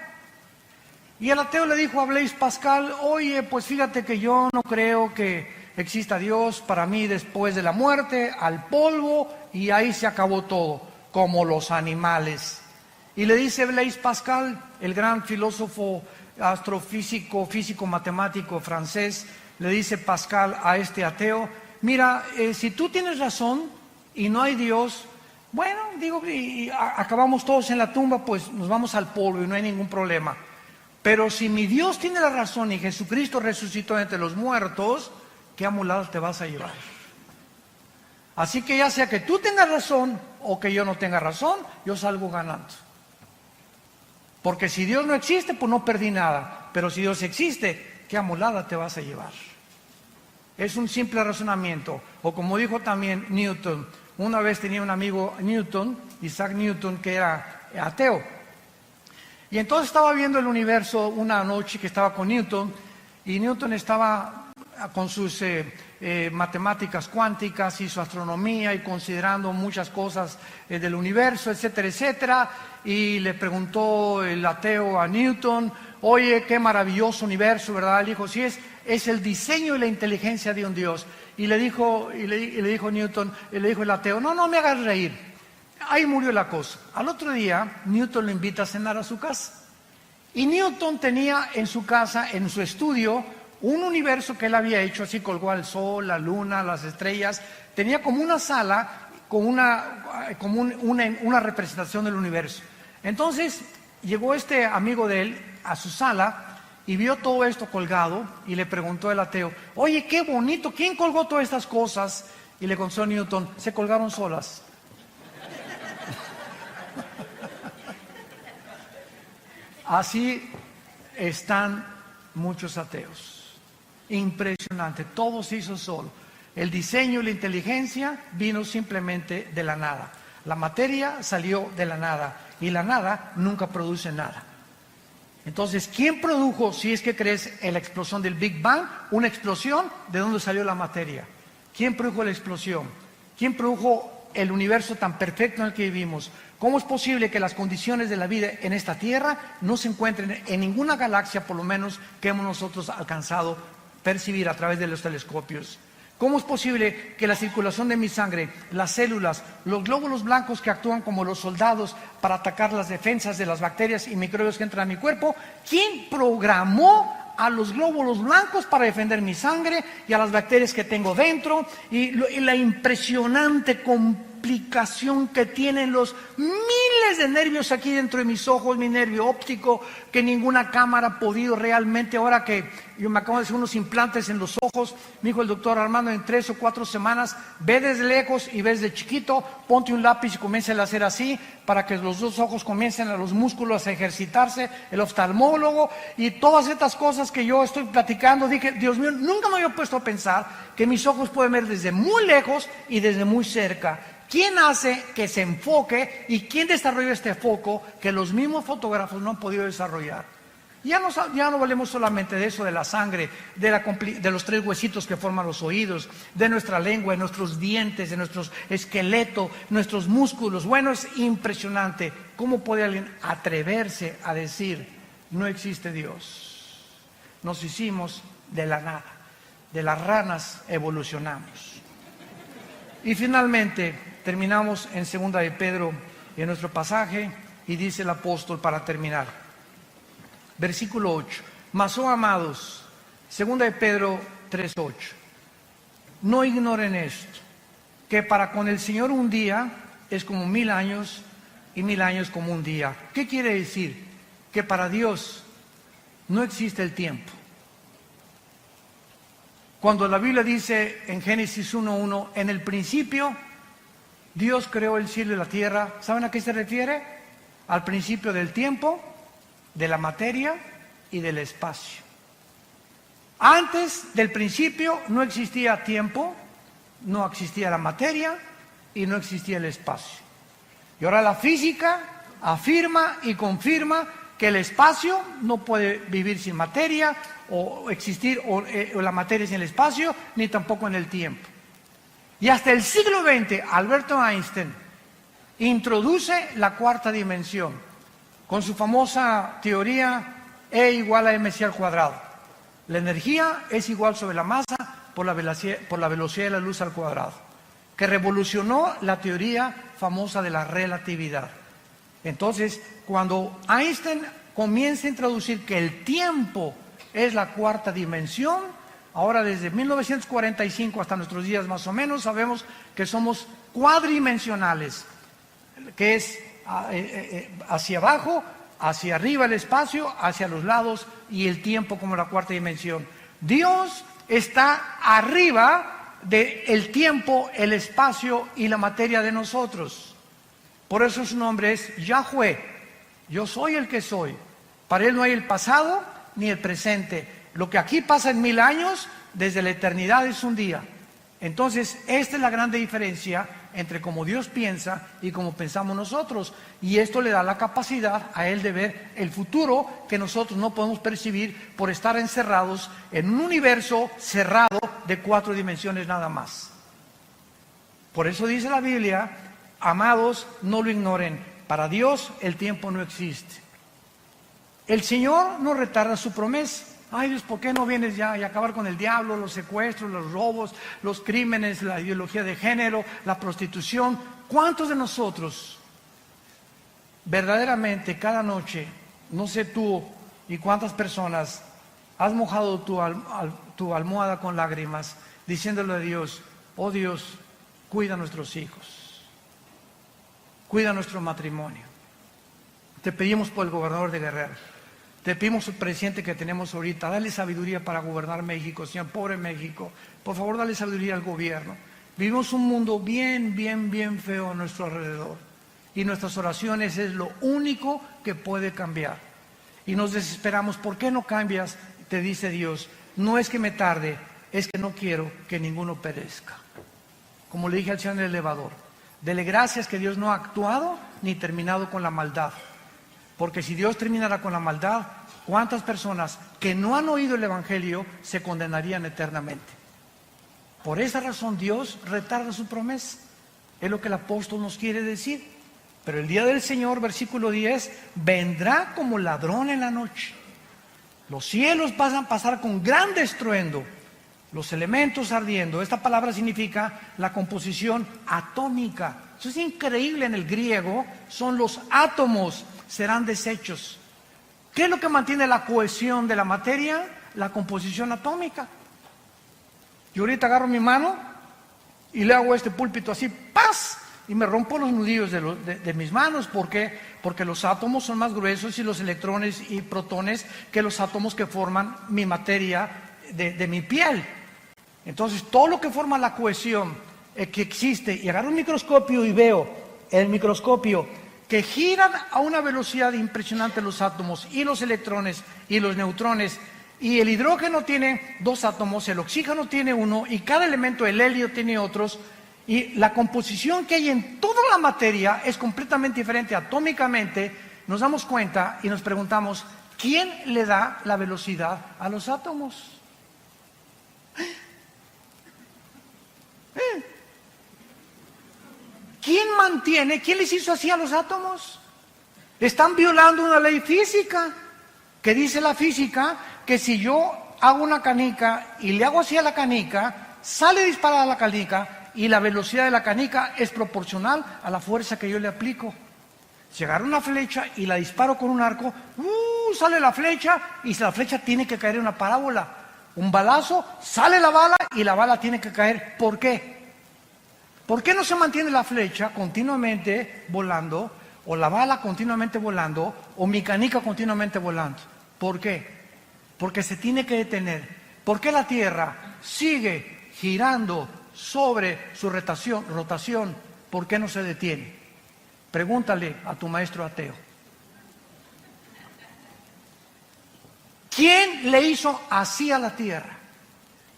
y el ateo le dijo a Blaise Pascal: oye, pues fíjate que yo no creo que exista Dios. Para mí, después de la muerte, al polvo, y ahí se acabó todo, como los animales. Y le dice Blaise Pascal, el gran filósofo, astrofísico, físico matemático francés, le dice Pascal a este ateo: mira, si tú tienes razón y no hay Dios, bueno, digo, y acabamos todos en la tumba, pues nos vamos al polvo y no hay ningún problema. Pero si mi Dios tiene la razón y Jesucristo resucitó entre los muertos, ¿qué amuladas te vas a llevar? Así que ya sea que tú tengas razón o que yo no tenga razón, yo salgo ganando. Porque si Dios no existe, pues no perdí nada. Pero si Dios existe, ¿qué amulada te vas a llevar? Es un simple razonamiento. O como dijo también Newton, una vez tenía un amigo Newton, Isaac Newton, que era ateo. Y entonces estaba viendo el universo una noche que estaba con Newton, y Newton estaba con sus matemáticas cuánticas y su astronomía y considerando muchas cosas del universo, etcétera, etcétera. Y le preguntó el ateo a Newton: oye, qué maravilloso universo, ¿verdad? Le dijo: sí, es el diseño y la inteligencia de un Dios. Y le dijo Newton, le dijo el ateo: no me hagas reír. Ahí murió la cosa. Al otro día, Newton lo invita a cenar a su casa. Y Newton tenía en su casa, en su estudio, un universo que él había hecho, así colgó al sol, la luna, las estrellas. Tenía como una sala con una representación del universo. Entonces llegó este amigo de él a su sala y vio todo esto colgado y le preguntó el ateo: oye, qué bonito, ¿quién colgó todas estas cosas? Y le contestó Newton: se colgaron solas. Así están muchos ateos. Impresionante, todo se hizo solo. El diseño y la inteligencia vino simplemente de la nada. La materia salió de la nada y la nada nunca produce nada. Entonces, ¿quién produjo, si es que crees en la explosión del Big Bang, una explosión? ¿De dónde salió la materia? ¿Quién produjo la explosión? ¿Quién produjo el universo tan perfecto en el que vivimos? ¿Cómo es posible que las condiciones de la vida en esta Tierra no se encuentren en ninguna galaxia, por lo menos, que hemos nosotros alcanzado a percibir a través de los telescopios? ¿Cómo es posible que la circulación de mi sangre, las células, los glóbulos blancos que actúan como los soldados para atacar las defensas de las bacterias y microbios que entran a mi cuerpo? ¿Quién programó a los glóbulos blancos para defender mi sangre y a las bacterias que tengo dentro? Y la impresionante complicación que tienen los miles de nervios aquí dentro de mis ojos, mi nervio óptico, que ninguna cámara ha podido realmente. Ahora que yo me acabo de hacer unos implantes en los ojos, me dijo el doctor Armando: en 3 o 4 semanas, ve desde lejos y ves de chiquito, ponte un lápiz y comienza a hacer así, para que los dos ojos comiencen a los músculos a ejercitarse, el oftalmólogo y todas estas cosas que yo estoy platicando. Dije: Dios mío, nunca me había puesto a pensar que mis ojos pueden ver desde muy lejos y desde muy cerca. ¿Quién hace que se enfoque y quién desarrolla este foco que los mismos fotógrafos no han podido desarrollar? Ya no valemos solamente de eso, de la sangre, de los 3 huesitos que forman los oídos, de nuestra lengua, de nuestros dientes, de nuestro esqueleto, nuestros músculos. Bueno, es impresionante. ¿Cómo puede alguien atreverse a decir: no existe Dios? Nos hicimos de la nada, de las ranas evolucionamos. Y finalmente terminamos en 2 de Pedro, en nuestro pasaje, y dice el apóstol para terminar, versículo 8: mas, oh amados, 2 de Pedro 3:8, no ignoren esto, que para con el Señor un día es como 1000 años y 1000 años como un día. ¿Qué quiere decir? Que para Dios no existe el tiempo. Cuando la Biblia dice en Génesis 1:1, en el principio Dios creó el cielo y la tierra, ¿saben a qué se refiere? Al principio del tiempo de la materia y del espacio. Antes del principio no existía tiempo, no existía la materia y no existía el espacio. Y ahora la física afirma y confirma que el espacio no puede vivir sin materia o existir o la materia sin el espacio, ni tampoco en el tiempo. Y hasta el siglo XX, Alberto Einstein introduce la cuarta dimensión con su famosa teoría E igual a mc al cuadrado. La energía es igual sobre la masa por la velocidad de la luz al cuadrado, que revolucionó la teoría famosa de la relatividad. Entonces, cuando Einstein comienza a introducir que el tiempo es la cuarta dimensión, ahora desde 1945 hasta nuestros días más o menos, sabemos que somos cuadridimensionales, que es hacia abajo, hacia arriba el espacio, hacia los lados y el tiempo como la cuarta dimensión. Dios está arriba del tiempo, el espacio y la materia de nosotros. Por eso su nombre es Yahweh. Yo soy el que soy. Para Él no hay el pasado ni el presente. Lo que aquí pasa en 1000 años, desde la eternidad es un día. Entonces, esta es la grande diferencia entre cómo Dios piensa y cómo pensamos nosotros. Y esto le da la capacidad a Él de ver el futuro que nosotros no podemos percibir por estar encerrados en un universo cerrado de 4 dimensiones nada más. Por eso dice la Biblia, amados, no lo ignoren. Para Dios el tiempo no existe. El Señor no retarda su promesa. Ay Dios, ¿por qué no vienes ya y acabar con el diablo, los secuestros, los robos, los crímenes, la ideología de género, la prostitución? ¿Cuántos de nosotros verdaderamente cada noche, no sé tú y cuántas personas, has mojado tu almohada con lágrimas diciéndole a Dios, oh Dios, cuida a nuestros hijos, cuida nuestro matrimonio? Te pedimos por el gobernador de Guerrero. Te pedimos al presidente que tenemos ahorita, dale sabiduría para gobernar México, Señor, pobre México. Por favor, dale sabiduría al gobierno. Vivimos un mundo bien feo a nuestro alrededor. Y nuestras oraciones es lo único que puede cambiar. Y nos desesperamos, ¿por qué no cambias? Te dice Dios, no es que me tarde, es que no quiero que ninguno perezca. Como le dije al Señor en el elevador, dele gracias que Dios no ha actuado ni terminado con la maldad. Porque si Dios terminara con la maldad, ¿cuántas personas que no han oído el Evangelio se condenarían eternamente? Por esa razón Dios retarda su promesa. Es lo que el apóstol nos quiere decir. Pero el día del Señor, versículo 10, vendrá como ladrón en la noche. Los cielos van a pasar con gran estruendo, los elementos ardiendo. Esta palabra significa la composición atómica. Eso es increíble en el griego, son los átomos. Serán desechos. ¿Qué es lo que mantiene la cohesión de la materia? La composición atómica. Yo ahorita agarro mi mano y le hago este púlpito así, ¡paz! Y me rompo los nudillos de mis manos. ¿Por qué? Porque los átomos son más gruesos y los electrones y protones que los átomos que forman mi materia de mi piel. Entonces, todo lo que forma la cohesión que existe, y agarro un microscopio y veo el microscopio que giran a una velocidad impresionante los átomos y los electrones y los neutrones, y el hidrógeno tiene 2 átomos, el oxígeno tiene 1, y cada elemento, el helio, tiene otros, y la composición que hay en toda la materia es completamente diferente atómicamente. Nos damos cuenta y nos preguntamos, ¿quién le da la velocidad a los átomos? ¿Quién les hizo así a los átomos? Están violando una ley física, que dice la física, que si yo hago una canica y le hago así a la canica, sale disparada la canica y la velocidad de la canica es proporcional a la fuerza que yo le aplico. Si agarro una flecha y la disparo con un arco, sale la flecha y la flecha tiene que caer en una parábola. Un balazo, sale la bala y la bala tiene que caer. ¿Por qué? ¿Por qué no se mantiene la flecha continuamente volando, o la bala continuamente volando, o mi canica continuamente volando? ¿Por qué? Porque se tiene que detener. ¿Por qué la Tierra sigue girando sobre su rotación? ¿Por qué no se detiene? Pregúntale a tu maestro ateo. ¿Quién le hizo así a la tierra?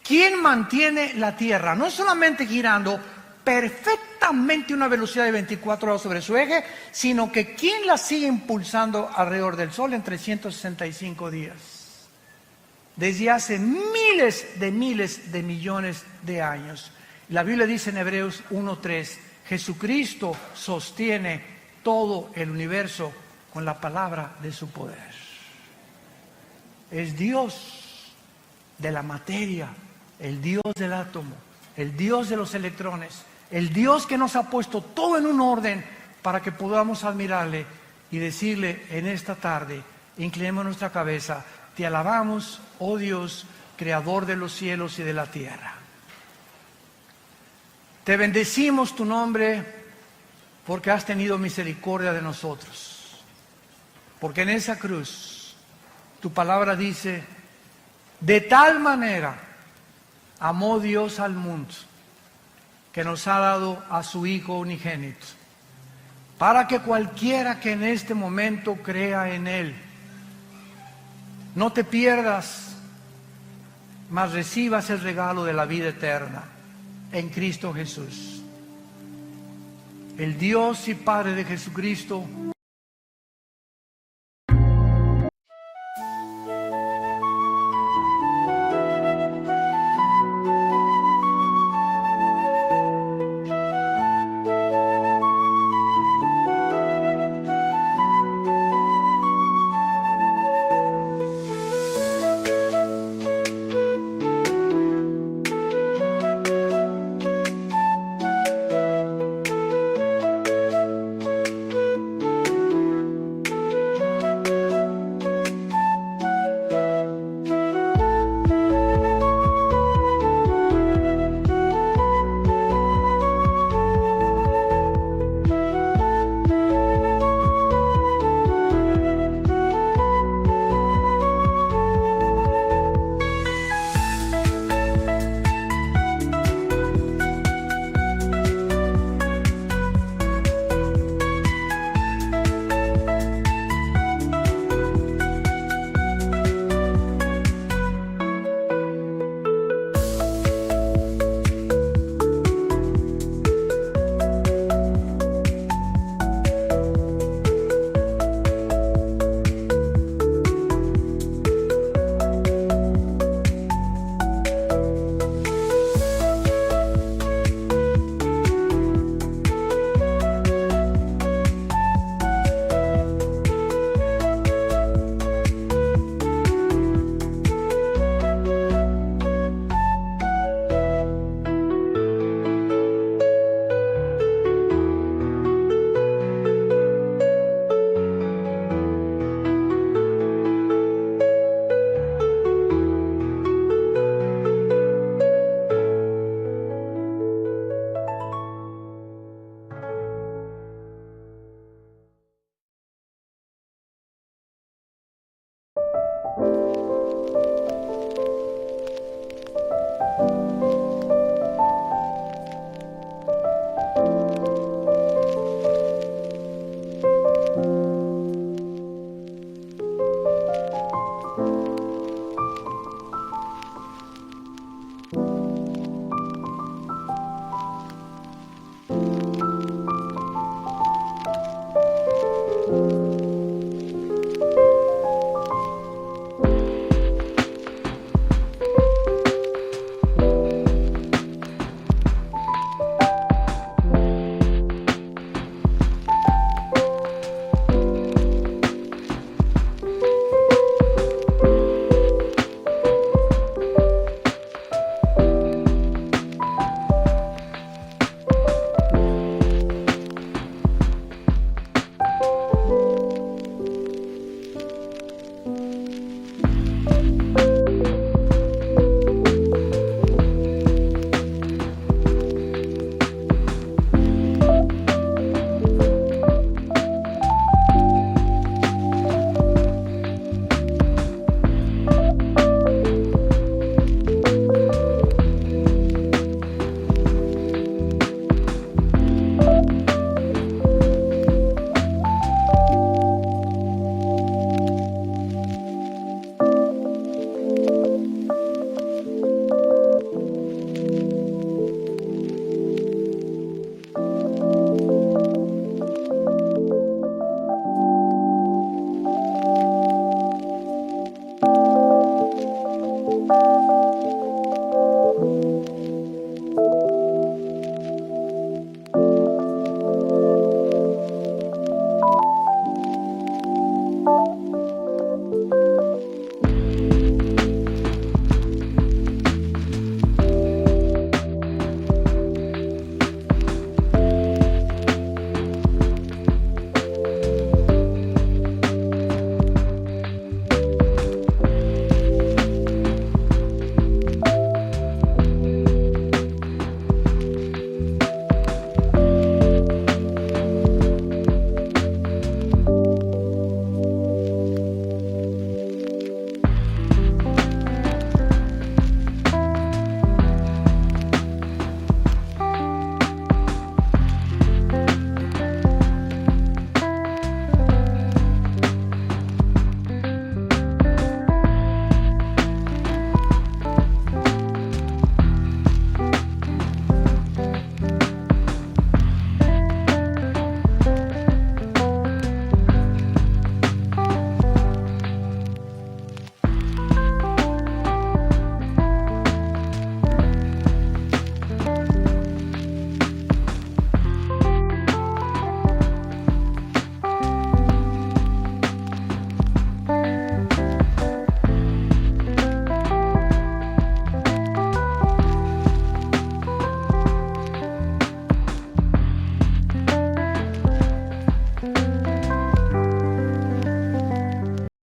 ¿Quién mantiene la tierra? No solamente girando perfectamente a una velocidad de 24 grados sobre su eje, sino que ¿quién la sigue impulsando alrededor del Sol en 365 días? Desde hace miles de millones de años. La Biblia dice en Hebreos 1:3, Jesucristo sostiene todo el universo con la palabra de su poder. Es Dios de la materia, el Dios del átomo, el Dios de los electrones, el Dios que nos ha puesto todo en un orden para que podamos admirarle y decirle en esta tarde, inclinemos nuestra cabeza, te alabamos, oh Dios, creador de los cielos y de la tierra. Te bendecimos tu nombre porque has tenido misericordia de nosotros. Porque en esa cruz, tu palabra dice, de tal manera amó Dios al mundo, que nos ha dado a su Hijo unigénito, para que cualquiera que en este momento crea en Él, no te pierdas, mas recibas el regalo de la vida eterna en Cristo Jesús. El Dios y Padre de Jesucristo